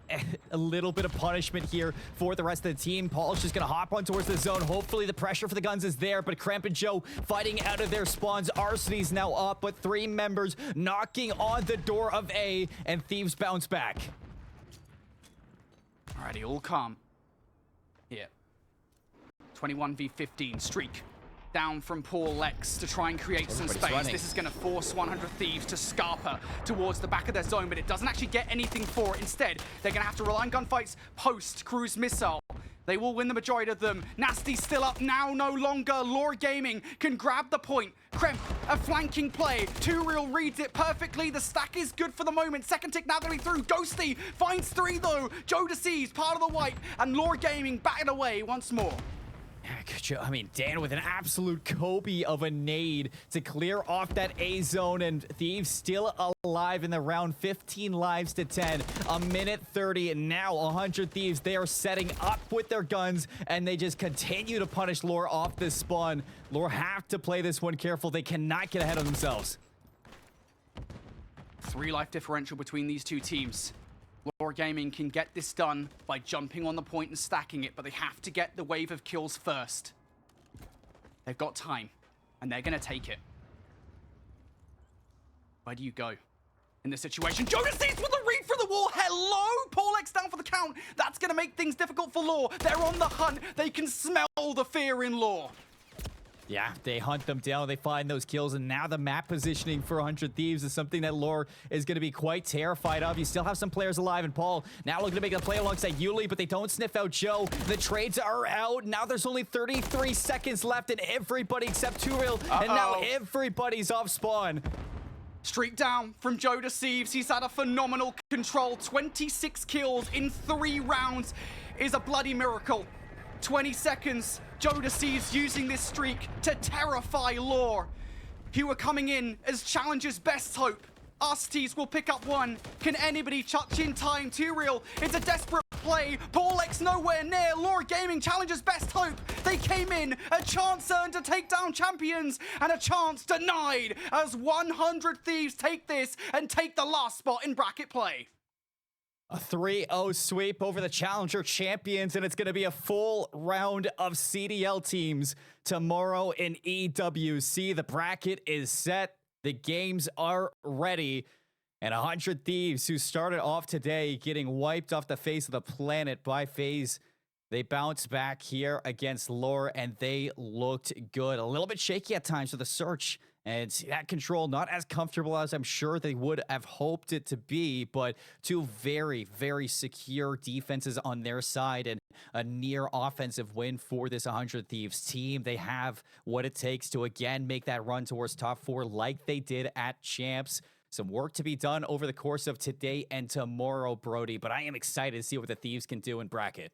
a little bit of punishment here for the rest of the team? Paul's just going to hop on towards the zone. Hopefully the pressure for the guns is there, but Kremp and Joe fighting out of their spawns. Arseny's now up, but 3 members knocking on the door of A, and Thieves bounce back. Alrighty, all calm. Yeah. 21v15 streak. Down from Paul X to try and create some space. Running. This is going to force 100 Thieves to scarper towards the back of their zone, but it doesn't actually get anything for it. Instead, they're going to have to rely on gunfights post-cruise missile. They will win the majority of them. Nasty's still up now, no longer. Lore Gaming can grab the point. Kremp, a flanking play. 2 Real reads it perfectly. The stack is good for the moment. Second tick now going through. Ghosty finds 3 though. Jodeci's part of the wipe, and Lore Gaming batting away once more. I mean, Dan with an absolute Kobe of a nade to clear off that A zone, and Thieves still alive in the round. 15 lives to 10, a minute 30, and now 100 Thieves. They are setting up with their guns, and they just continue to punish Lore off this spawn. Lore have to play this one careful. They cannot get ahead of themselves. 3 life differential between these 2 teams. Lore Gaming can get this done by jumping on the point and stacking it, but they have to get the wave of kills first. They've got time, and they're going to take it. Where do you go in this situation? Jodeci with a read for the wall. Hello! Paul X down for the count. That's going to make things difficult for Lore. They're on the hunt. They can smell the fear in Lore. Yeah, they hunt them down, they find those kills, and now the map positioning for 100 Thieves is something that Lore is going to be quite terrified of. You still have some players alive, and Paul now looking to make a play alongside Yuli, but they don't sniff out Joe. The trades are out. Now there's only 33 seconds left, and everybody except 2 Real, and now everybody's off spawn. Streak down from Jodeci. He's had a phenomenal control. 26 kills in 3 rounds is a bloody miracle. 20 seconds. Jodeci's using this streak to terrify Lore, who are coming in as challengers' best hope. Thieves will pick up one. Can anybody touch in time? Too real. It's a desperate play. Paul X nowhere near. Laura Gaming challenges best hope. They came in. A chance earned to take down champions. And a chance denied as 100 Thieves take this and take the last spot in bracket play. A 3-0 sweep over the Challenger champions, and it's going to be a full round of CDL teams tomorrow in EWC. The bracket is set. The games are ready. And 100 Thieves, who started off today getting wiped off the face of the planet by FaZe, they bounced back here against Lore, and they looked good. A little bit shaky at times with the search, and that control not as comfortable as I'm sure they would have hoped it to be, but two very, very secure defenses on their side and a near offensive win for this 100 Thieves team. They have what it takes to, again, make that run towards top 4 like they did at Champs. Some work to be done over the course of today and tomorrow, Brody, but I am excited to see what the Thieves can do in bracket.